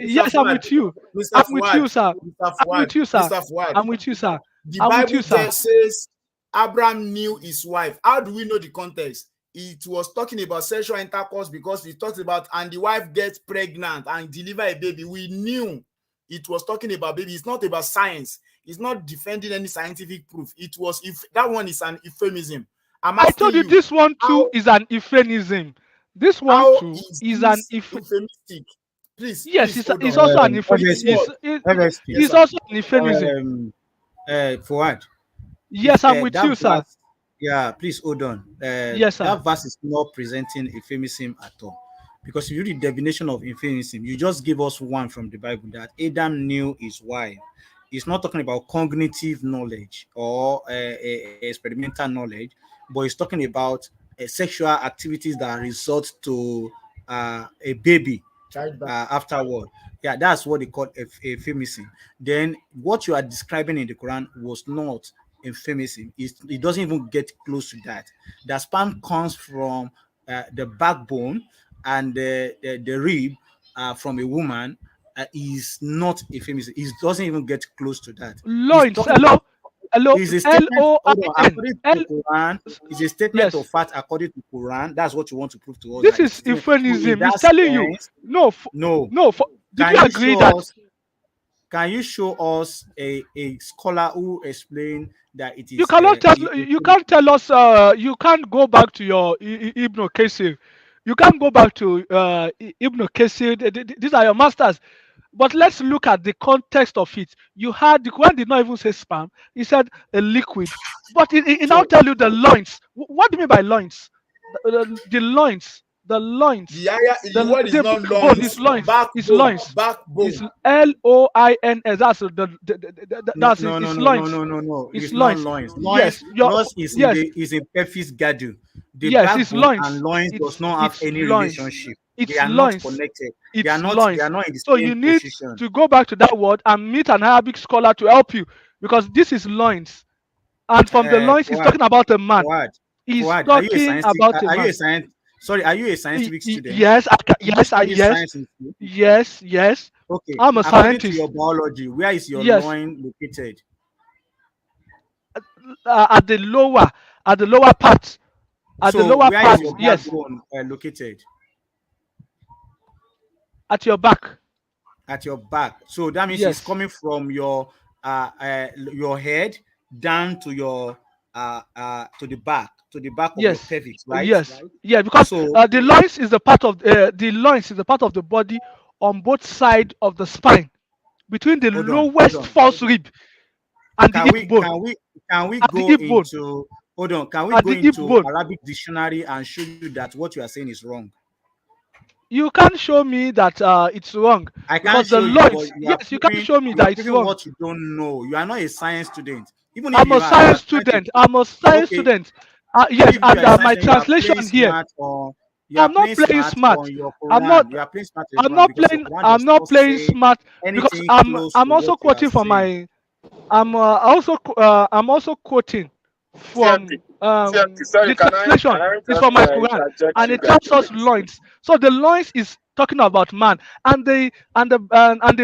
Mr. yes, I'm Fuad. with you. Mr. I'm with Fuad. you, sir. Mr. I'm Fuad. with you, sir. Mr. Fuad. I'm with you, sir. The I'm with you, Bible sir. says Abraham knew his wife. How do we know the context? It was talking about sexual intercourse because it talks about and the wife gets pregnant and deliver a baby. We knew it was talking about baby. It's not about science. It's not defending any scientific proof. It was if that one is an euphemism. I'm I asking told you you this one too is an euphemism. This one how too is is an this if. euphemistic? Yes, Please hold it's on. also an FSP, FSP. Yes, it's sir. also an euphemism. Fuad, if Yes, I'm with that you, sir. verse, yeah, please hold on. Yes, sir. That verse is not presenting euphemism at all. Because if you read the definition of euphemism, you just give us one from the Bible that Adam knew his wife. It's not talking about cognitive knowledge or experimental knowledge, but it's talking about sexual activities that result to a baby Childbirth. afterward. Yeah, that's what they call euphemism. Then what you are describing in the Quran was not euphemism. It doesn't even get close to that. The sperm comes from the backbone and the rib from a woman is not euphemism. It doesn't even get close to that. He's Loins. talking about Hello, is a L statement. O I Hold on, N. according to L. the Quran, is a statement of Yes, fact according to Quran. That's what you want to prove to us. this That it is is so in euphemism. It's that telling you sense, no, no. no. Did you Can you agree show that us? Can you show us a scholar who explained that it you is cannot tell? You can't tell us. You can't go back to your Ibn Kesir. You can't go back to Ibn Kesir. These are your masters. But let's look at the context of it. You had the Quran did not even say sperm. He said a liquid. But it now So tell you the loins. What do you mean by loins? The loins. The the loins. area, the word is The not backbone is loins, loins. It's backbone, loins. It's backbone. Loins. That's no that's no it. no It's no no loins. no no no. It's It's not loins. loins. Loins Yes. Your loins is in yes. the is in Pepys Gadu. The Yes. It's backbone and loins. loins does not have It's any loins. relationship. They It's are not loins. connected. It's They are loins. not in the So same you need position. to go back to that word and meet an Arabic scholar to help you because this is loins. And from the loins, he's Fuad, talking about a man. Fuad, He's Fuad, are you a talking scientific? about a Are you man. a science? Sorry, are you a scientific student? Yes, Did you yes, study yes, science in school? yes, yes. Okay, I'm a according to your scientist. biology, where is your Yes, loin located? at the lower part. At the So lower where is part, your yes, backbone located? at your back. At your back. So that means it's Yes, coming from your head down to the back of your yes, pelvis, right? yes, yeah. Because So the loins is the part of the loins is the part of the body on both sides of the spine, between the hold lowest on. false rib and the Can hip we bone, can we can we and the go hip bone, into hold on? Can we and go the hip into bone. Arabic dictionary and show you that what you are saying is wrong? You can't show me that it's wrong, I because can't the show you, but loins. Yes, you can't show me that it's proving wrong. what you don't know. You are not a science student. Even if I'm you a are, you science are trying to student. I'm a science okay. student. Yes, If you and are a science my student, you are translation playing here. smart on you are I'm not playing playing smart smart. on your I'm not. Quran. You are playing smart on your I'm Quran not because your playing. Quran I'm does not not playing say smart, because anything I'm. close I'm to also what you are quoting from saying. my. I'm also quoting TMT. from TMT. Sorry, the translation can I is just from my Quran, interject and you it guys, tells us please? loins. So the loins is talking about man, and the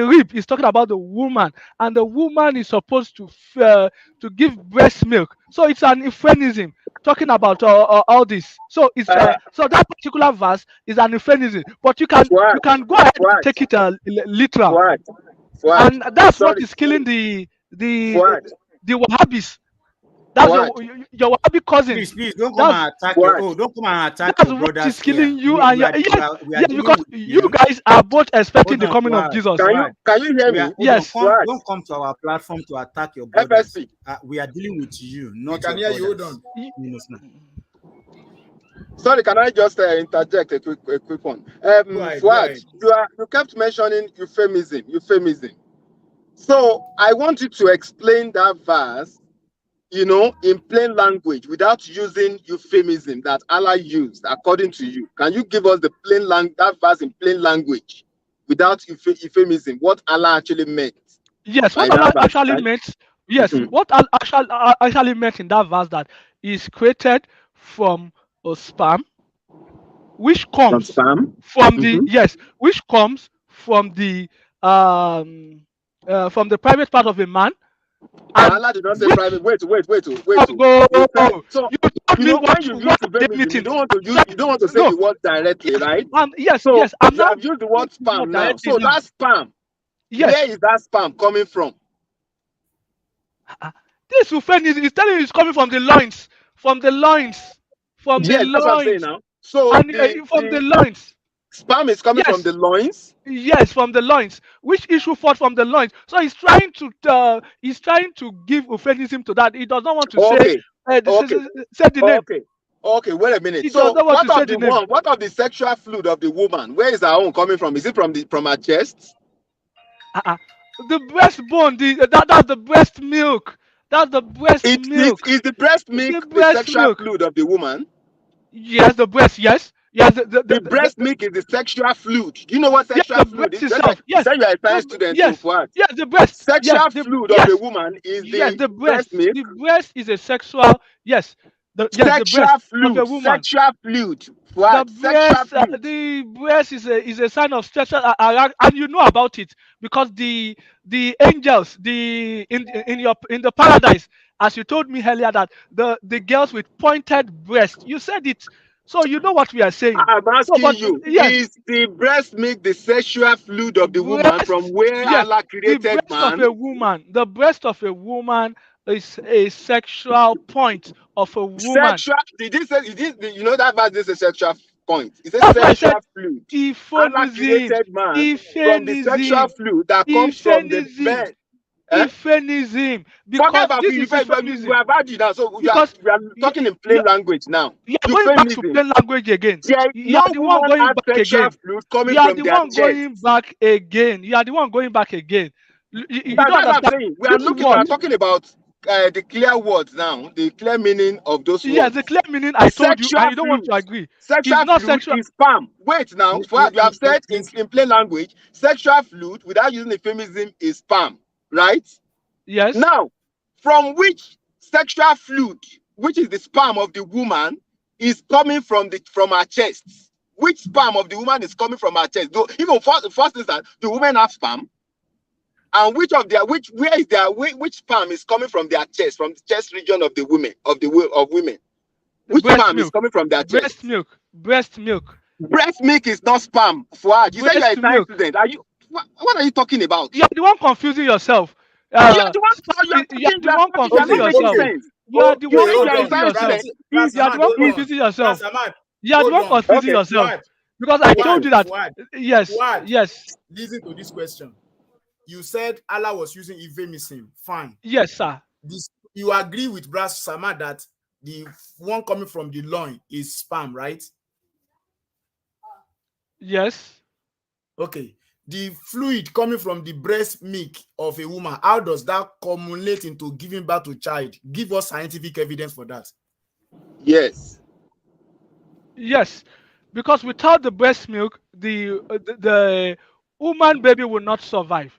rib is talking about the woman, and the woman is supposed to give breast milk. So it's an euphemism talking about all this. So it's Uh, so that particular verse is an euphemism, but you Fuad, can go ahead and Fuad, take it literal, Fuad, Fuad. and that's what Sorry, is killing the Fuad, the Wahhabis. That's Fuad, your Wahhabi Please, cousins. please don't come That's and attack Fuad. that's your what is brothers here. killing you and your, yes, We are yes, dealing because with you you. guys are both expecting Hold the on, coming of Fuad. Jesus. Fuad. Can you hear We are me? hold on. Yes, Come, Fuad, don't come to our platform to attack your brothers. FSP. We are dealing with you, We not can your hear you. Hold brothers. on. Y- You know, sir. Sorry, can I just interject a quick one? Go ahead. Go Fuad, ahead. you kept mentioning euphemism. So I want you to explain that verse, in plain language without using euphemism that Allah used according to you. Can you give us that verse in plain language without euphemism? What Allah actually meant yes, by what that Allah verse, actually right? meant. Yes, Mhm. what Allah actually meant in that verse, that is created from a sperm, which From comes spam. from the, Mm-hmm. yes, which comes um from the private part of a man, and Allah did not say which private. Wait. go. He said so. You told me When what you use are they euphemism, meeting? you don't want to say No, the word directly, yes, right? yes, So yes. I'm you now have used the word more spam now. directly So now. that spam, where Yes. is that spam coming from? Ah, this Ufen is telling you it's coming from the loins, from the loins, from the Yes, that's what I'm saying loins, now. So and from the loins. spam is coming from the Yes, loins. yes, from the loins. Which issue forth from the loins? So he's trying to give euphemism to that. He does not want to say Okay, okay, say the name. okay, okay. Wait a minute. He does So not want to say the name. what of the sexual fluid of the woman? Where is her own coming from? Is it from her chest? Uh-uh. The breastbone, that's the breast milk. That's the breast milk. Is the breast The milk the breast sexual milk. fluid of the woman? Yes, the breast. Yes, yes. The breast milk is the sexual fluid. Do you know what Yes, sexual the fluid is? breast itself. You Yes, said you are a science student to yes, what? yes. The breast. Yes, Sexual fluid of a yes, woman is yes. the The breast breast. milk. The breast is a sexual. Yes, the breast of a woman. Sexual fluid. What? Sexual fluid. The breast is a sign of sexual and you know about it, because the angels, in the paradise, as you told me earlier, that the girls with pointed breast, you said it, so you know what we are saying. I'm So, asking but you, yes, is the breast milk the sexual fluid of the woman from breast, where yes, Allah the created breast of man? a woman, the breast of a woman is a sexual point of a woman. Sexual, did he say, you know that verse is a sexual point? It's a That's why I said sexual fluid. Allah euphemism, created man from the sexual euphemism, fluid that comes from the euphemism, bed. Eh? euphemism, Forget because about this is we euphemism. have had it now, so Because we are you, talking in you, plain language now. you are going back to Euphemism. plain language again. You No are the one woman going has back sexual again. fluid coming You are from the their one chest. going back again. You are the one going back again. You don't That's what I'm understand. saying. This We are word, talking about the clear words now, the clear meaning of those yes, the words. clear meaning I told you, Sexual and you don't want fluid. to agree. It's Sexual not fluid sexual. is sperm. Wait now, Fuad, you have said Let, in plain language, sexual fluid without using euphemism is sperm, right? Yes. Now, from which sexual fluid, which is the sperm of the woman, is coming from her chest? Which sperm of the woman is coming from her chest? Though, even first instance, the woman have sperm. And which sperm is coming from their chest, from the chest region of the women, of women? Which Breast sperm is milk. coming from their chest? Breast milk. Breast milk. Breast milk is not sperm. Fuad, you say you're a Breast science milk. student. Are you? What are you talking about? You're the one confusing yourself. You're the one. You're the one confusing You're not making yourself. sense. You're the You one say you're a confusing science yourself. student. You're the one confusing yourself. You're the one confusing yourself. Because I told you that. Yes. Fuad, Yes. listen to this question. You said Allah was using euphemism. Fine. Yes, sir. You agree with Brass Sama that the one coming from the loin is sperm, right? Yes. Okay. The fluid coming from the breast milk of a woman, how does that accumulate into giving birth to a child? Give us scientific evidence for that. Yes. Yes. Because without the breast milk, the woman baby will not survive.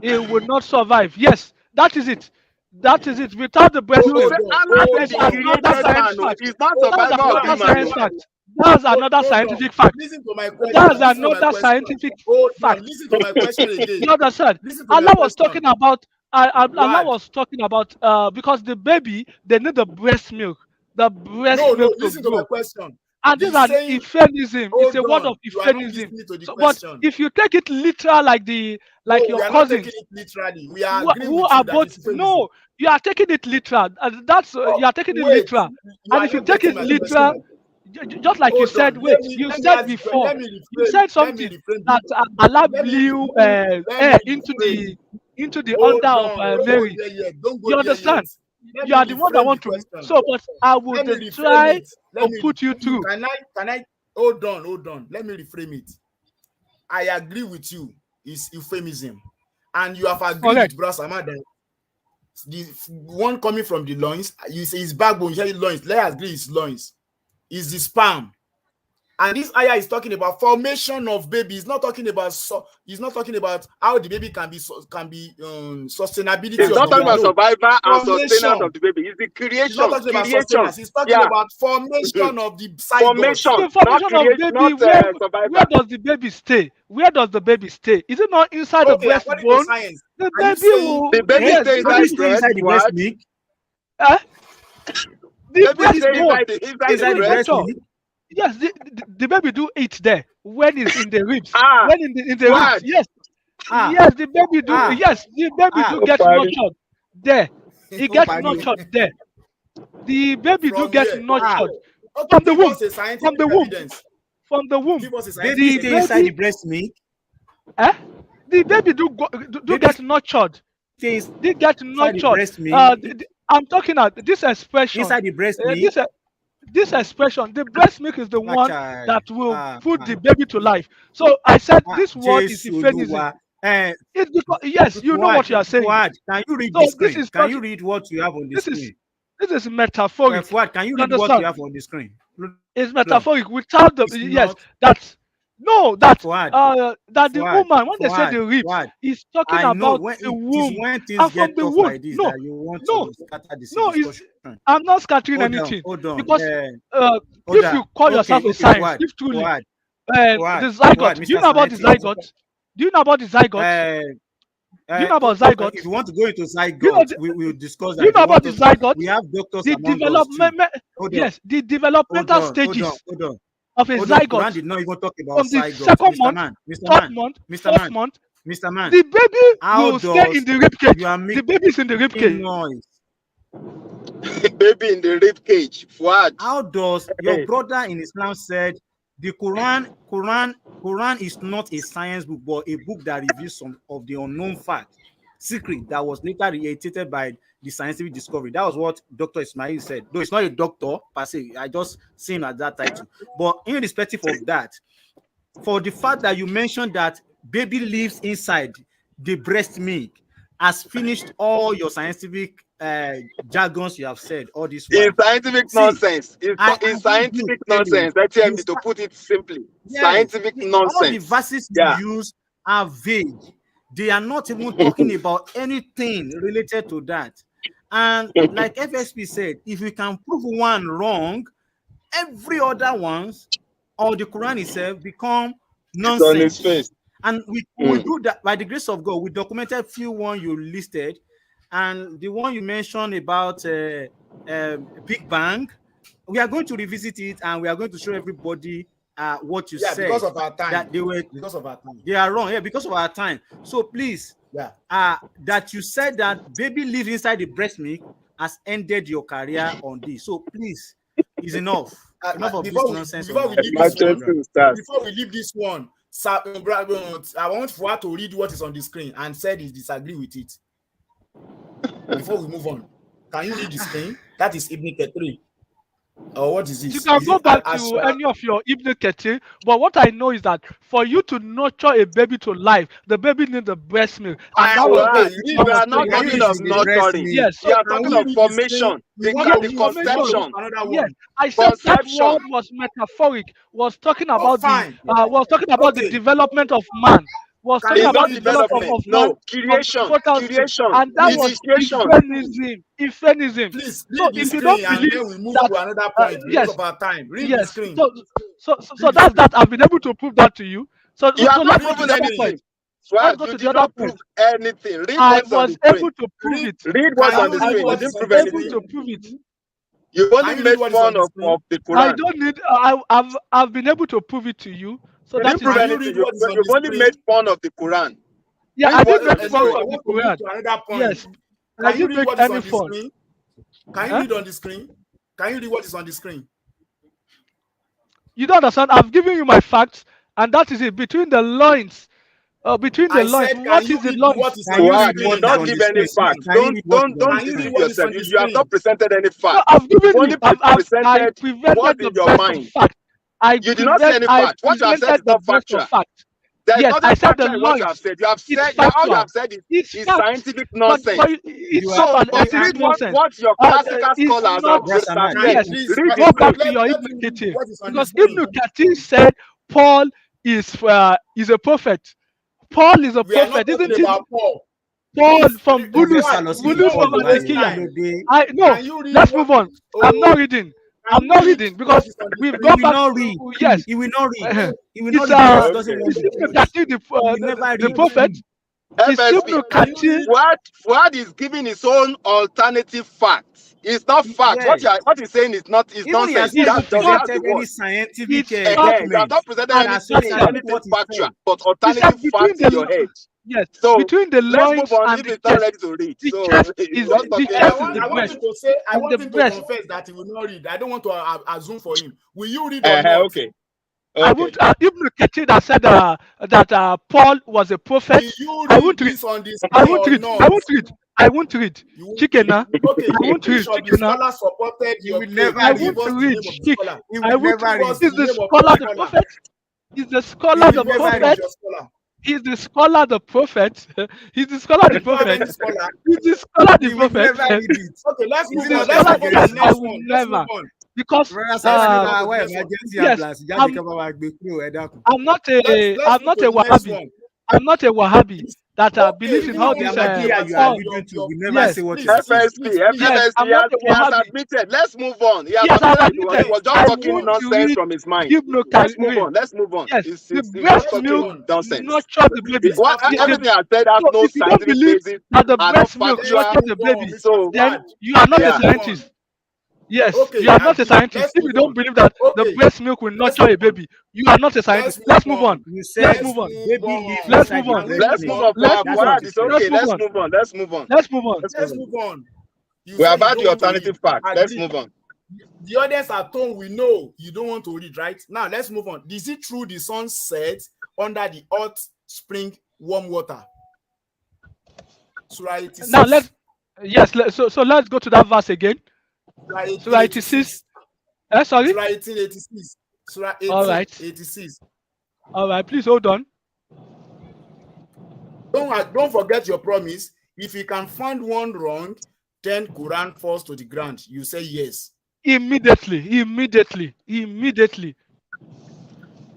It will not survive. Yes, that is it. That is it. Without the breast You milk, say Allah that said is he another created science man. fact. It's not That's survival of another the science man. fact. That's another scientific fact. Listen to my question. That's Listen to my another question. scientific Hold fact. on. Listen to my question again. You understand? Listen to my Allah was question. talking about. Allah Fuad. was talking about because the baby they need the breast milk, the breast No, milk to listen to my grow. question. And The this is an saying, euphemism. It's hold a word on, of you are not euphemism. listening to the So, but question. if you take it literal, like No, your we are not cousins, taking it literally. We are who, agreeing who with are you that both it's euphemism. no, you are taking it literal. You are taking it Wait, literal. you And are if you not take getting it my literal, question. just like you Hold said, on. wait, Let you me said ask you. before, Let me you reframe. said Let me something reframe. that Allah Let me blew reframe. Let air me reframe. into the Hold under of on. Don't go Mary. there yet. Don't go You there yet. understand? Let You me are the one that reframe the want to. question. So, but I would Let me reframe try it. Let to me. put you through. Can I? Hold on. Let me reframe it. I agree with you. It's euphemism, and you have agreed Correct. with Bras Ahmad that the one coming from the loins, you say his backbone, you say loins. Let's agree it's loins. Is the sperm. And this ayah is talking about formation of baby. It's not talking about it's not talking about how the baby can be sustainability It's of not the talking baby. about No. survivor and sustenance Formation. of the baby. It's the creation. He's not talking about Creation. sustenance. He's talking Yeah. about formation of the zygote. Formation, The not formation of creation, baby, not where survivor. does the baby stay? Where does the baby stay? Is it not inside the Okay, according to breastbone? science, The are you baby saying will. The baby Yes, stays the Baby inside baby. stay breast. inside the breast What? milk. Eh? The Baby stays breastbone. inside the Inside the breast breast. Structure. milk. Yes, the baby do eat there when it's in the ribs. Ah, When in the ribs. Fuad. Yes. Ah. Yes, the baby do. Ah. Yes, the baby Ah. do get Funny. nurtured there. It Oh, gets pardon. nurtured there. The baby do From get where? nurtured Okay, from the give womb. us a From scientific the womb. evidence. From the womb. Give us a Baby scientific The stay inside the baby. breast milk. The baby do Baby get nurtured. stay They get inside the nurtured. breast milk. I'm talking about this expression. Inside the breast milk. This expression, the breast milk is the Ah, one child. that will Ah, put ah. the baby to life. So I said Ah, this word is Jesus euphemism. Oluwa. It's because yes, you know what you are saying. Fuad, can you read So the this screen? is Can you read what you have on the this is screen? this is metaphoric. Fuad, can you You read what you understand? have on the screen? It's Hold on. metaphoric without the It's yes. not That's no that Fuad. that the Fuad. woman when they say Fuad. the ribs Fuad. is talking I know about when the it is womb when things and from get the tough womb. like this No, that you want no, to scatter this no. It's discussion. I'm not scattering Hold on, anything hold on. because Hold if on. you call yourself a Okay, science, Fuad. if truly Fuad. the Fuad, zygote, do you Mr. know about the Scientist. zygote? Do you know about the zygote? Do you know about Okay, zygote? if you want to go into Do you know zygote, we will discuss do that. you If know you about want the us to, zygote? we have doctors The among us too. development, Hold on, yes, the developmental stages hold on. of a Hold on. Quran zygote did not even talk about from the zygote. second Mr. month, Man, Mr. third Man, month, Mr. fourth Man, month. Mr. Man. The baby How will stay in does the rib cage. you are The making baby is in the rib cage. noise? Baby in the rib cage. Fuad. How does your brother in Islam said the Quran is not a science book, but a book that reveals some of the unknown fact, secret that was later reiterated by the scientific discovery. That was what Dr. Ismail said. Though it's not a doctor per se, I just see him at that title. But irrespective of that, for the fact that you mentioned that baby lives inside the breast milk, has finished all your scientific jargons you have said all this while. It's scientific See, nonsense. It's scientific clearly. nonsense. That's to put it simply. Yes, Scientific all the nonsense. verses Yeah. you use are vague. They are not even talking about anything related to that. And like FSP said, if you can prove one wrong, every other ones or the Quran itself become It's on his nonsense. face. And we do that by the grace of God. We documented few one you listed, and the one you mentioned about Big Bang. We are going to revisit it, and we are going to show everybody what you said. Because of our time. That because of our time. They are wrong. Yeah, because of our time. So please, that you said that baby live inside the breast milk has ended your career on this. So please, it's enough. Enough of this nonsense. Before we leave this one, I want Fuad to read what is on the screen and said he disagree with it. Before we move on, can you read the screen? That is Ibn Ketri. Or what is this? You can go back to any of your Ibn Ketir, but what I know is that for you to nurture a baby to life, the baby needs the breast milk. And we are not talking of nurturing. Yes, we are talking of formation. The conception. Yes, I said that word was metaphoric. Was talking about the development of man. Was talking about the development of man. Creation, and that was euphemism. Please so read if the you don't screen and believe then we move that, to another point because of our time. Read the screen. So that's that. I've been able to prove that to you. So you have not let's proven go to anything. Let's go to the other point. Anything. Read I what's on was the able screen. to prove it. Read what's on the screen. You didn't prove anything. Able to prove it. You only made fun of the Quran. I don't need. I've been able to prove it to you. So that prove anything. You've only made fun of the Quran. Yeah, I did make fun of the Quran. Yes, I did make any fun. Can you read on the screen? Can you read what is on the screen? You don't understand. I've given you my facts, and that is it. Between the loins, between the loins. What is the loins? You don't give any facts. Don't deceive yourself. You have not presented any facts. No, I've given you. I presented what in your mind. You did not say any facts. What you have said is not factual. There is nothing factual in what you have said. You have said all you have said is scientific nonsense. So read what your classical scholars have said. Go back to your Ibn Kathir, because Ibn Kathir said Paul is a prophet. Paul is a prophet, isn't it? Paul from Bulus from Antioch. No, let's move on. I'm not reading. Because we've gone back. Yes, he will not read. He will not read. The prophet. Fuad is giving his own alternative facts. It's not fact. Yes. What he's saying is not. Is nonsense. He has presented any scientific you have not presented anything factual, but alternative facts in your head. Yes. So between the loins and the chest, ready to read. So I want him to confess that he will not read. I don't want to assume for him. Will you read? Okay. I would Ibn Kathir that said that Paul was a prophet. I won't read. I won't read. Chickena. Okay. I won't read. Chickena. I won't read. I won't read. Is the scholar the prophet? Is the scholar the prophet? He's the scholar, the prophet. He's the scholar, the prophet. He's the scholar, the prophet. Okay, let's move on. I will never. Because yes, I'm not a Wahhabi. I'm not a Wahhabi that believes in all this. We never say what you FSP has admitted. Let's move on. He was just talking nonsense from his mind. Let's move on. Yes, the breast milk nonsense. Everything I said has no scientific basis. That the breast milk nurture the baby. So then you are not a scientist. Yes, you are not a scientist. If you don't believe that the breast milk will nurture a baby, you are not a scientist. Let's move on. Let's move on. Let's move on. Let's move on. Let's move on. We have had the alternative fact. Let's move on. The audience at home, we know you don't want to read, right? Now let's move on. Is it true the sun sets under the hot spring warm water? Surah 86. Now so let's go to that verse again. Surah 86. Sorry? Surah 1886. Surah 1886. All right, please hold on. Don't forget your promise. If you can find one wrong, then Quran falls to the ground. You say yes. Immediately.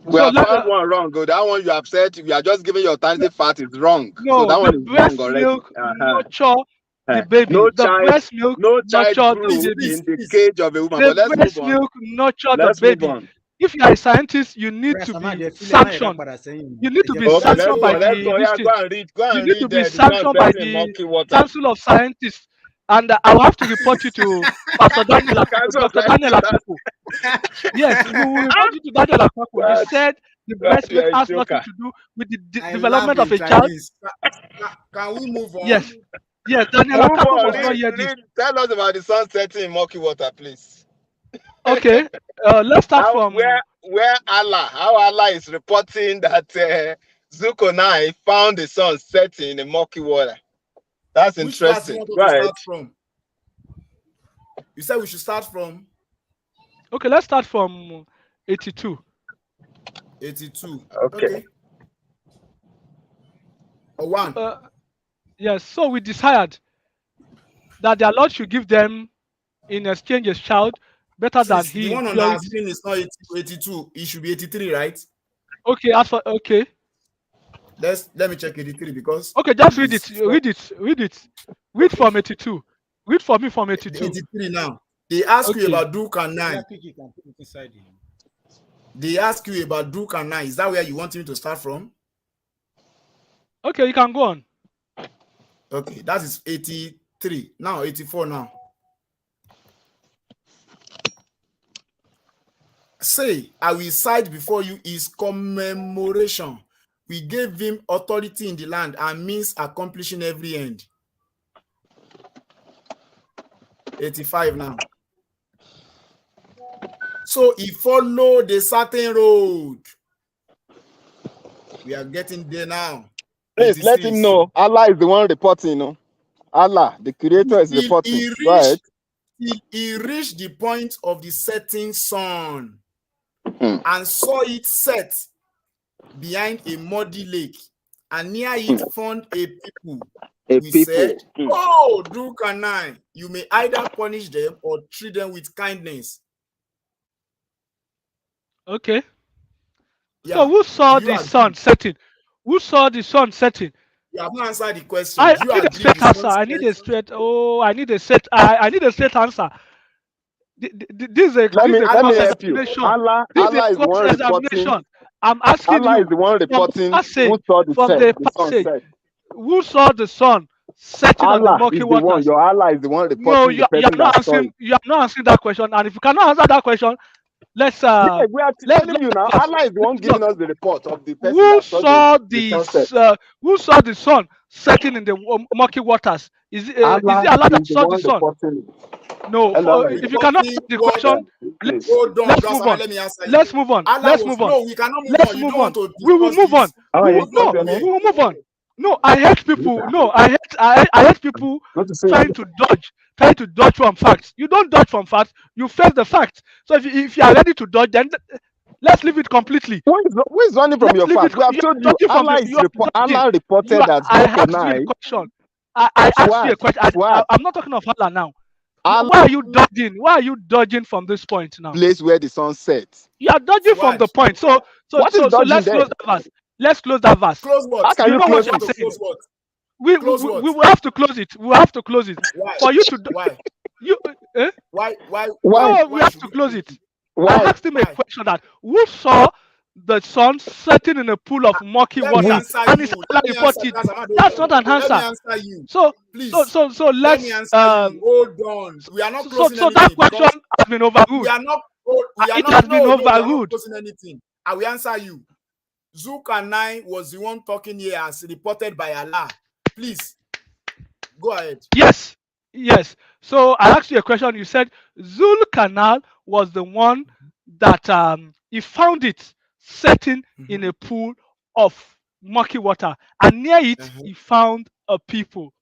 We have found one wrong. That one you have said, you are just giving your alternative fact is wrong. No, so that one is wrong already. Milk nurture the baby. No the child, breast milk no child nurture grew the baby. in the cage of a woman. The but let's breast move on. milk nurture Let's the baby. move on. if you are a scientist, you need to be sanctioned. You need to be Okay, let's sanctioned go. by Let's go. the this Yeah, thing. go You and need to read be the sun sanctioned by setting in the murky water. Council of Scientists, and I'll have to report you to Pastor Daniel, Council of Dr. Daniel Scientists. Akoko. Yes, we will report you to Daniel Akoko. He What? said the What? breast milk You're a has nothing joker. to do with the I development laugh of in a child. Chinese. Can we move on? Yes, yes, Daniel Move Akoko on. must not hear this. Tell us about the sun setting in murky water, please. Okay, let's start from. How Allah is reporting that Zukonai found the sun setting in murky water. That's Which class you interesting. want us Go to ahead. start from? You said we should start from Okay, let's start from 82. 82. Okay. Or 1. Yes, so we decided that their Lord should give them in exchange a child better than Please, the he one on purity. our screen is not 82. It should be 83, right? Okay, as for okay. Let me check 83 because Okay, just read it. Read from 82. Read for me from 82. 83 now. They ask you Okay. about Duke and 9. They ask you about Duke and 9. Is that where you want me to start from? Okay, you can go on. Okay, that is 83. Now 84 now. Say, I will cite before you his commemoration. We gave him authority in the land and means accomplishing every end. 85 now. So he followed a certain road. We are getting there now. Please let him know. Allah is the one reporting, no? Allah, the creator, is reporting. Go ahead. He reached the point of the setting sun and saw it set behind a muddy lake, and near it found a people. We said, oh, Duke and 9, you may either punish them or treat them with kindness. Okay. Yeah. So who saw the sun setting? Who saw the sun setting? You have not answered the question. I need a straight answer. I need a straight. Oh, I need a straight. I need a straight answer. This is a let me help you. Examination. Allah is the one reporting. I'm asking Allah you. is the one reporting who saw the from set, the passage. Set. Who saw the sun setting on the murky waters? Your Allah is the one reporting. No, you are not answering. You are not answering that question. And if you cannot answer that question, let's. We are telling you now. Allah is the one giving us the report of the person who that saw who saw the sun setting in the murky waters. Is it Allah that saw the sun? No. If you cannot answer the question, let's move on. Let's move on. Let's move on. No, we cannot move let's on. move on. We will move on. We will move on. No, I hate people. No, I hate people trying to dodge from facts. You don't dodge from facts. You face the facts. So if you are ready to dodge, then let's leave it completely. Who is running from your facts? We have told you Allah reported that I asked you a question. I asked you a question. I'm not talking of Allah now. Why are you dodging? Why are you dodging from this point now? Place where the sun sets. You are dodging from the point. So let's close that verse. Let's close that verse. Close what? How can you know close what I'm Close saying? what? We will have to close it. We will have to close it. Why? For you to Why? Why? No, we have to close it. Why? I asked him a question that who saw the sun setting in a pool of murky water, and it's reported. That's not an answer. Let me answer you. So please. So let's. Hold on. We are not closing so that question has been overruled. We are not. Closing anything. I will answer you. Zulkarnain was the one talking here as reported by Allah. Please go ahead. Yes. So I asked you a question. You said Zulkarnain was the one that he found it setting in a pool of murky water, and near it he found a people.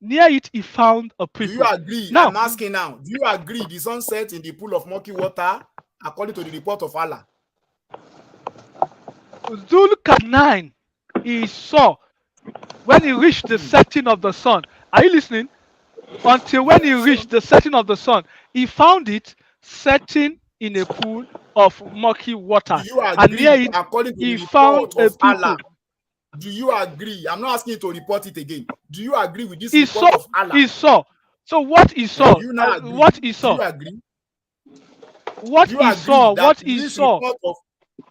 Near it he found a people. Do you agree? Now, I'm asking now. Do you agree the sun set in the pool of murky water according to the report of Allah? Zulkarnain, he saw when he reached the setting of the sun. Are you listening? Until when he reached the setting of the sun, he found it setting in a pool of murky water. Do you agree, and near it, according to he the found report a of people. Allah? Do you agree? I'm not asking you to report it again. Do you agree with this report of Allah? He saw. So what he saw? Do you not agree? What he saw? Do you agree? What Do you he agree saw, that what he this saw. report of?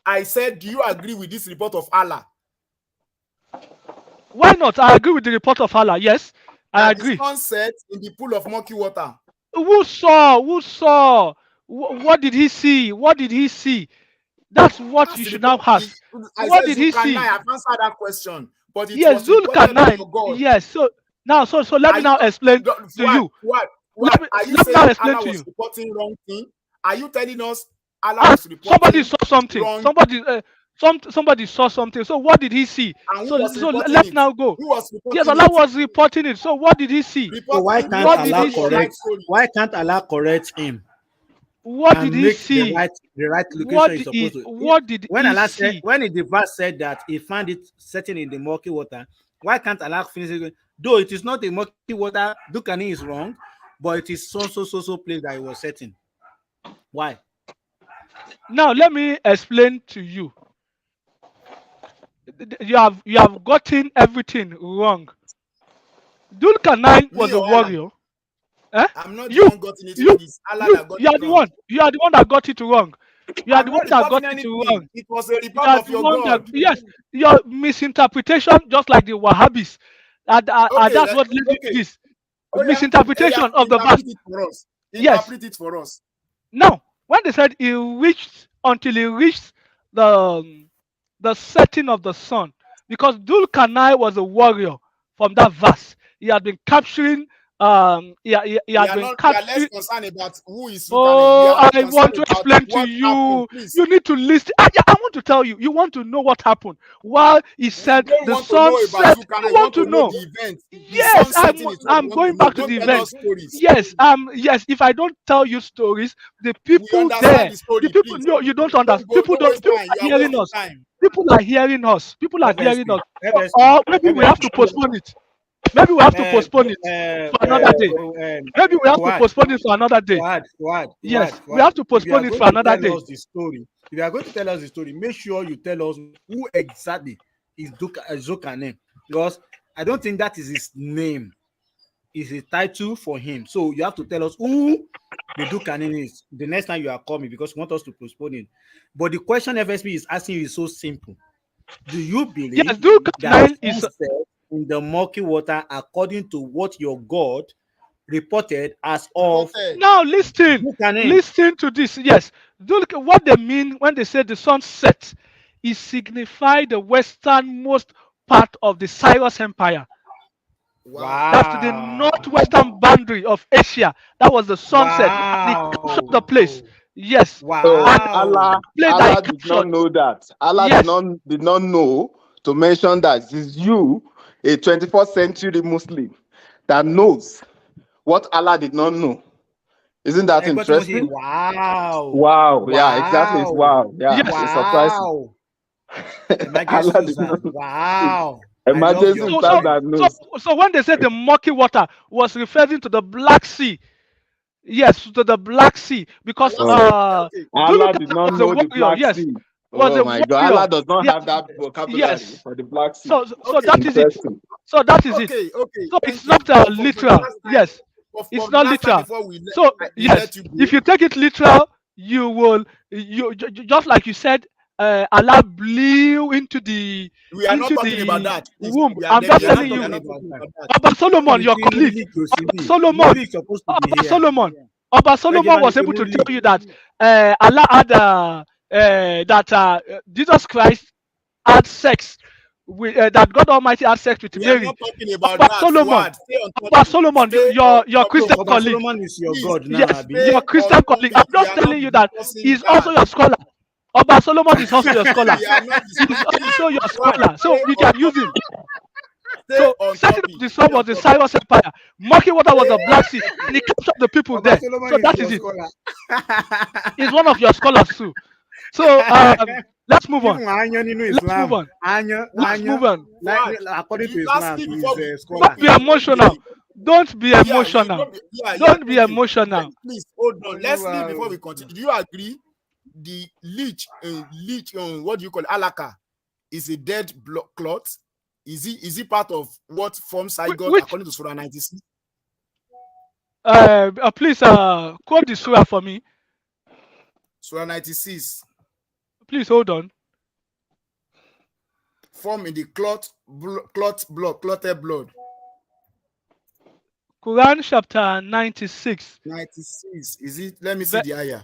I said, do you agree with this report of Allah Why not? I agree with the report of Allah. Yes, I that the agree. sun set in the pool of murky water? Who saw? Who saw? What did he see? What did he see? That's what That's you the should report. now ask. I What said did he Zulkarnain. see? I've answered that question, but it Yes, was reported by Zulkarnain. your God. Yes. So now, so let Are me you now explain to you. what? Are you Let me now saying explain Allah to was you. reporting wrong thing? Are you telling us Allah Ah, was somebody reporting saw something. wrong, Somebody saw something. So what did he see? and who So was reporting let's it? now go. Who was Yes, reporting Allah it? was reporting it. So what did he see? So why Reporting, can't What did Allah he reporting your see? life correct? story. Why can't Allah correct him What did and he make see? the right location What he's did supposed to? what did When he Allah said, see? when the verse said that he found it setting in the murky water, why can't Allah finish it? Though it is not a murky water, Dukani is wrong, but it is so place that it was setting. Why? Now let me explain to you. You have gotten everything wrong. Dulkarnain Me was a or Allah? warrior. Eh? I'm not the You, one gotten it you, wrong. It's Allah that got you are it the wrong. one. You are the one that got it wrong. You are I'm the one not that got reporting it wrong. anything. It was a You report are of the your one that, God. yes, your misinterpretation, just like the Wahhabis, Okay, that's what led you to okay. this Oh yeah, misinterpretation of the verse. interpret it for us. Yes. Interpret it for us. Now, when they said he reached until he reached the setting of the sun, because Dulkarnain was a warrior from that verse. He had been capturing. He We had are been not. We are less capturing. concerned about who is Zulkarnain. We Oh, are I concerned want to about explain to what happened. you. Please, You need to listen. I want to tell you. You want to know what happened. While he we said don't the want to sun know about set, you Zulkarnain. We want want to to know know. the event. The Yes, sun setting is what we I'm want to going know. back to Don't the tell event. us stories. Yes, yes. If I don't tell you stories, the We people understand there, the story. the people, Please no, you don't understand. don't go. Don't waste People time. are You are hearing wasting us. time. People are hearing us. People are hearing FSP, us. FSP, Or maybe we have to FSP. postpone it. Maybe we have to postpone it for another day. Maybe we have to Fuad, postpone it for another day. Yes, we Fuad. have to If you postpone are it going for to another tell day. us the story, if you are going to tell us the story, make sure you tell us who exactly is Zulkarnain, because I don't think that is his name. It's a title for him. So you have to tell us who the Zulkarnain is the next time you are coming, because we want us to postpone it. But the question FSP is asking you is so simple. Do you Yes, believe that the Dulkarnain is. sunset in the murky water according to what your God reported as of Reported. Now listen, Zulkarnain? listen to this. Yes, what they mean when they say the sun set, it signifies the westernmost part of the Cyrus Empire. Wow. That's the Wow. northwestern boundary of Asia. That was the sunset, and it captured the Wow. place. Yes, So and Wow. Allah, the place that Allah it did not captured. know that. Allah Yes, did not know to mention that it is you, a 21st century Muslim, that knows what Allah did not know. Isn't that Ẹgbọ́n tí mo ṣe, interesting? wow. Wow. Yeah, exactly. It's Wow. wow. Yeah, yes. it's surprising. Wow. Emergency Allah did Susan. not know. Wow. I love Emergency your So, Star so, brain. that so, knows. so when they said the murky water was referring to the Black Sea. Yes, to the Black Sea, because Allah said, okay. Allah did Dulkarnain not was a know the warrior. Black Yes, Sea. was Oh a my God. warrior. Allah does not Yes, have that vocabulary yes. for the Black Sea. So Okay. that is it. Interesting. So that is it. Okay. So Thank it's you. not For the literal. last time, Yes, it's for the not last time literal. before So we yes, let you if go. you take it literal, you will just like you said, Allah blew We are not into talking about the that. Please. womb. We are, I'm ne- just we are telling not. We you, are talking not about talking that. about that. Abba Come Solomon, your between colleague, Muli to Abba Sibi. Solomon, Muli is supposed to be Abba here. Solomon, Abba Solomon was able to Muli. tell you that Allah had Jesus Christ had sex with that God Almighty had sex with We are Mary. not talking about Abba that. Solomon, Fuad, stay on Abba topic. Solomon, Stay on your topic. Christian Oba colleague. Solomon is your Please God now, Yes, Abi. stay your Christian on colleague. topic. I'm We just are not telling you that discussing he's also that. your scholar. Abba Solomon is also your scholar. We are not He's discussing. Please, also your Fuad, scholar, so stay we on can use him. topic. Stay So on setting up topic. the Stay sun on was the topic. Cyrus Empire. Murky water was Stay the on Black Sea, topic. and he captured the people Oba there. Solomon So is that your is it. scholar. He's one of your scholars too. So let's move on. Even Anya Ninu Let's move Islam. on. Let's move on. Like, according to Islam, Lastly, he before we is a before scholar. Don't be emotional. Don't be emotional. Don't be thank you. emotional. Please hold on. Lastly, before we continue, do you agree the leech what do you call it? Alaka is a dead clot? Is he part of what forms Zygote Which according to Surah 96? please quote the surah for me. Surah 96. Please hold on. Form in the clotted blood. Quran chapter 96. 96. Is it? Let me see the ayah.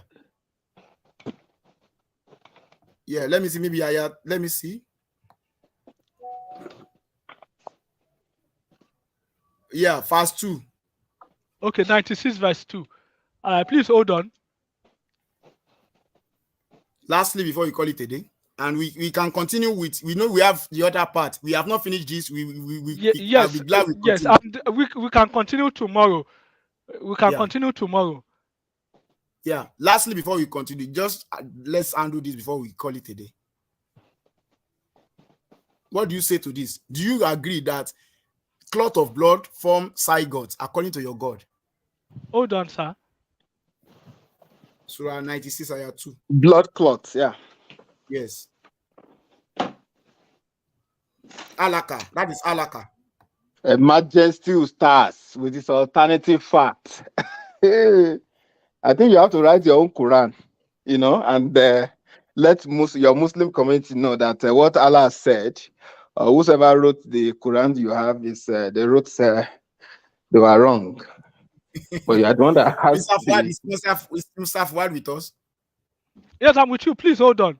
Yeah, let me see. Maybe ayah. Let me see. Yeah, verse 2. Okay, 96 verse 2. Please hold on. Lastly, before we call it a day, and we can continue with, we know we have the other part. We have not finished this. Yes, I'll be glad we yes, continue. and we can continue tomorrow. We can Yeah. continue tomorrow. Yeah. Lastly, before we continue, just let's undo this before we call it a day. What do you say to this? Do you agree that clot of blood form zygotes according to your God? Hold on, sir. Surah 96 ayah 2. Blood clots, yeah. Yes. Alaka. That is alaka. Emergency stars with this alternative fact. I think you have to write your own Quran, you know, and let your Muslim community know that what Allah said, whosoever wrote the Quran you have is they wrote they were wrong. But you are the one that has Mr. Fuad, is Mr. Fuad with us? Yes, I'm with you. Please hold on.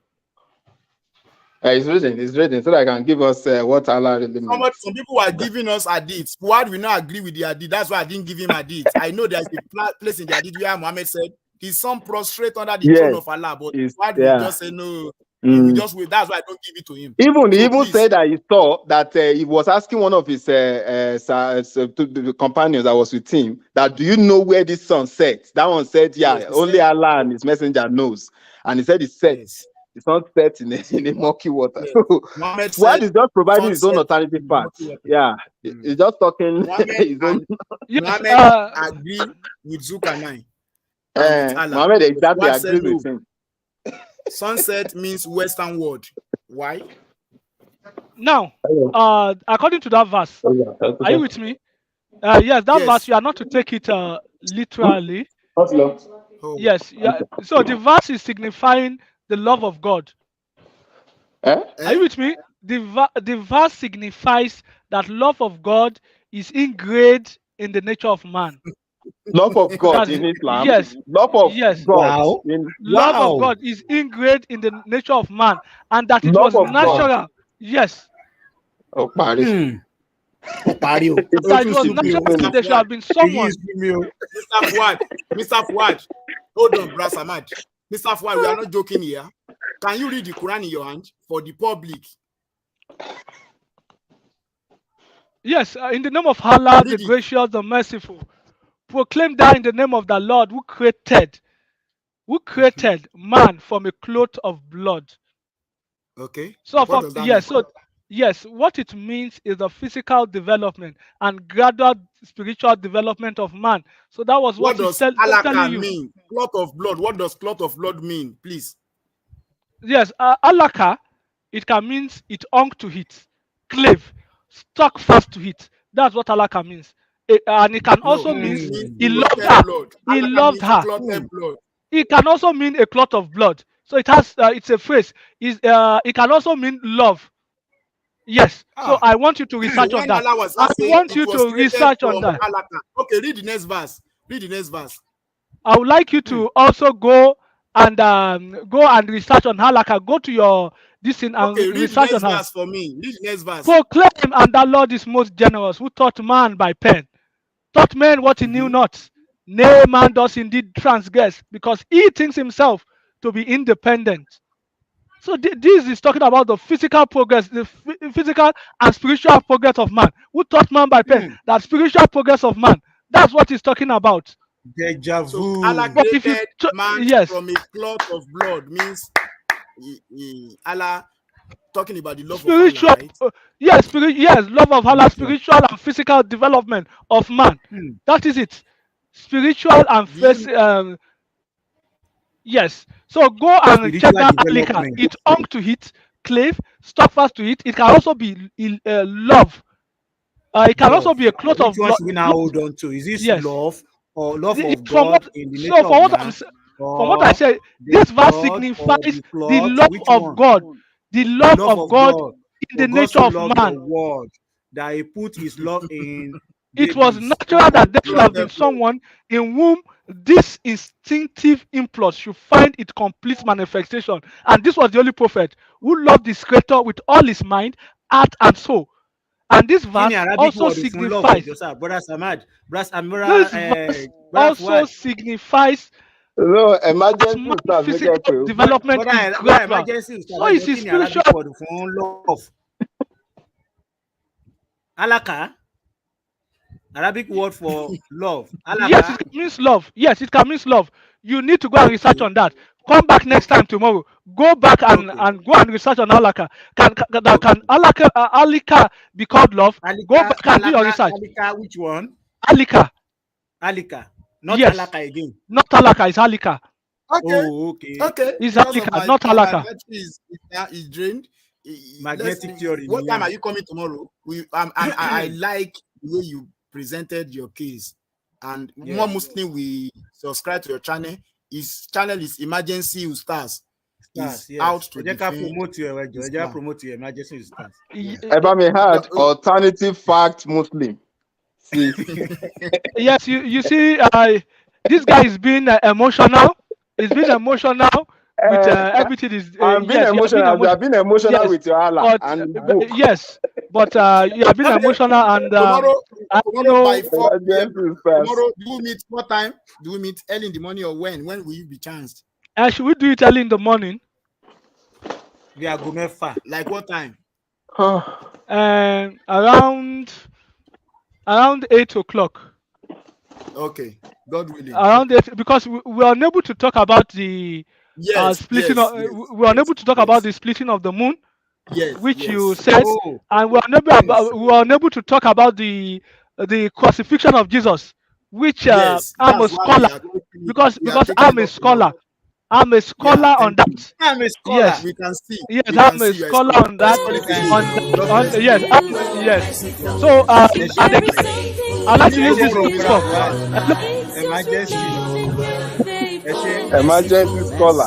It's reading, so that I can give us what Allah really meant. Some people are giving us hadith. Fuad will not agree with the hadith. That's why I didn't give him hadith. I know there's a place in the hadith where Muhammad said his son prostrate under the throne of Allah, but Fuad will just say no. He will just wait. That's why I don't give it to him. He even please said that he saw that he was asking one of his companions that was with him that, do you know where this sun sets? That one said, yeah, Yes, only Allah and his messenger knows. And he said it sets. Yes. The sun sets in a murky water. Yes. So Muhammad Fuad said is just providing his own sunset alternative in facts. murky water. Yeah, he's just talking his own. Yes, Muhammad agreed with Zulkarnain and with Allah. Muhammad exactly Fuad said agrees no. with him. Sunset means western world. Why? now, according to that verse, are you with me? Yes, that Yes. verse, you are not to take it literally. Oh. Yes, yeah. So the verse is signifying the love of God. Are you with me? The verse signifies that love of God is ingrained in the nature of man. Love of God That's in it. Islam. Yes. Love of Yes. God. Wow. Love Wow. of God is ingrained in the nature of man, and that it Love was of God. natural. Yes. Oh, Paris. Pario. That it was natural. Mr. There should have been someone. Mr. Fuad. Hold on, Bras Ahmad. Mr. Fuad, we are not joking here. Can you read the Quran in your hand for the public? Yes, in the name of Allah, Read the it. gracious, the merciful. Proclaim that in the name of the Lord who created man from a cloth of blood. Okay. So What does that yes, mean? so yes, what it means is the physical development and gradual spiritual development of man. So that was What what he's does alaka telling you. mean? Clot of blood. What does clot of blood mean? Please. Yes, alaka, it can means it hung to it, cleave, stuck fast to it. That's what alaka means. And it can also No, mean it means he loved clotted her. blood. He Alaka loved means her. clotted blood. It can also mean a clot of blood. So it has it's a phrase. It can also mean love. Yes. So I want you to research on When that. Allah was I saying want it you was to created research on from that. alaka. Okay, read the next verse. Read the next verse. I would like you to also go and research on halakha. Go to your this thing and Okay, read the research on next her. verse for me. Read the next verse. Proclaim, and the Lord is most generous, who taught man by pen. Taught man what he knew not. Nay, man does indeed transgress, because he thinks himself to be independent. So this is talking about the physical progress, the physical and spiritual progress of man. Who taught man by pen? That spiritual progress of man. That's what he's talking about. Deja So vu. Allah But if you created man yes, from a clot of blood means Allah talking about the love spiritual, of Allah, right? yes, love of Allah, spiritual and physical development of man. That is it. Spiritual and yes. So go and check Spiritual that alika. development. It hung to it, clave, stuck fast to it. It can also be love. It can also Love. be a cloth Which of one blood. should we now hold on to? Is this yes. love or love of From God what, in the so nature for of what man? From what I or said, the this verse blood or signifies the the cloth? love Which of one? God, the love Love of of God God. in For the God nature so of loved the man. world that he put his love in It was babies. natural that there should have been Beautiful. someone in whom this instinctive impulse should find its complete manifestation. And this was the only prophet who loved his creator with all his mind, heart, and soul. And this Kí ni verse Arabic also word fún love signifies, ẹjọ sá? Brother Samad, Brother this Samura, verse Brother also Fuad. signifies No, as emergency man stars make physical it quick. development is Brother gradual. Emergency Ustaz So is ẹjọ his kí ni spiritual. Arabic word fún love? Alaka? Arabic word for love. Yes, Alaka? it means love. Yes, it can mean love. You need to go and research Okay. on that. Come back next Okay. time tomorrow. Go back and, Okay. and go and research on Alaka. Can Okay. Alika be called love? Go Alika, back and do your research. Alika, which one? Alika. Alika. Not Yes. Alaka again. Not Alaka, it's Alika. Okay. Oh, okay. Okay. It's Because of Alika, not my Alaka. battery is drained. Magnetic theory. What time nìyẹn. are you coming tomorrow? I like the way you presented your case, and more Yeah. Muslim we subscribe to your channel. His channel is Emergency Stars. Stars, Is yes. out to Ẹ jẹ́ ká defend promote ẹ ẹjọ. Ẹ jẹ́ ká Islam. promote ẹ Emergency Stars. Y- Ebami had Uh, alternative fact Muslim. See, Yes, you see, this guy is being emotional. He's been emotional with everything. Is I'm being yes, you have been emotional. You emotional. have been emotional Yes, with your Allah but and book. yes, but you have been emotional, and tomorrow I by know 4 p.m. Emergency stars. Tomorrow, do we meet what time? Do we meet early in the morning or when? When will you be chanced? should we do it early in the morning? Bí aago mẹ́fà. Like what time? Around 8 o'clock. Okay, God willing. Around 8, because we are unable to talk about the Yes, splitting. yes, Of, yes, we are unable to talk yes, about the splitting of the moon, yes, which yes. you said, Oh, and we are unable to talk about the crucifixion of Jesus, which Yes, I'm a that's why we scholar are taking because we are taking I'm it a up tomorrow. scholar. I'm a scholar Yeah, on thank you. that. I'm a scholar. Yes, We can see. yes, We I'm can a see you are scholar scholar. on that. Let's call it a day. On God bless you. yes, yes. Yeah. So Ẹ and ṣé again, bàbá. I'd like to Ẹ use ṣé this bro, to Brother talk. Fuad. Emergency. Ẹ ṣé. Emergency scholar.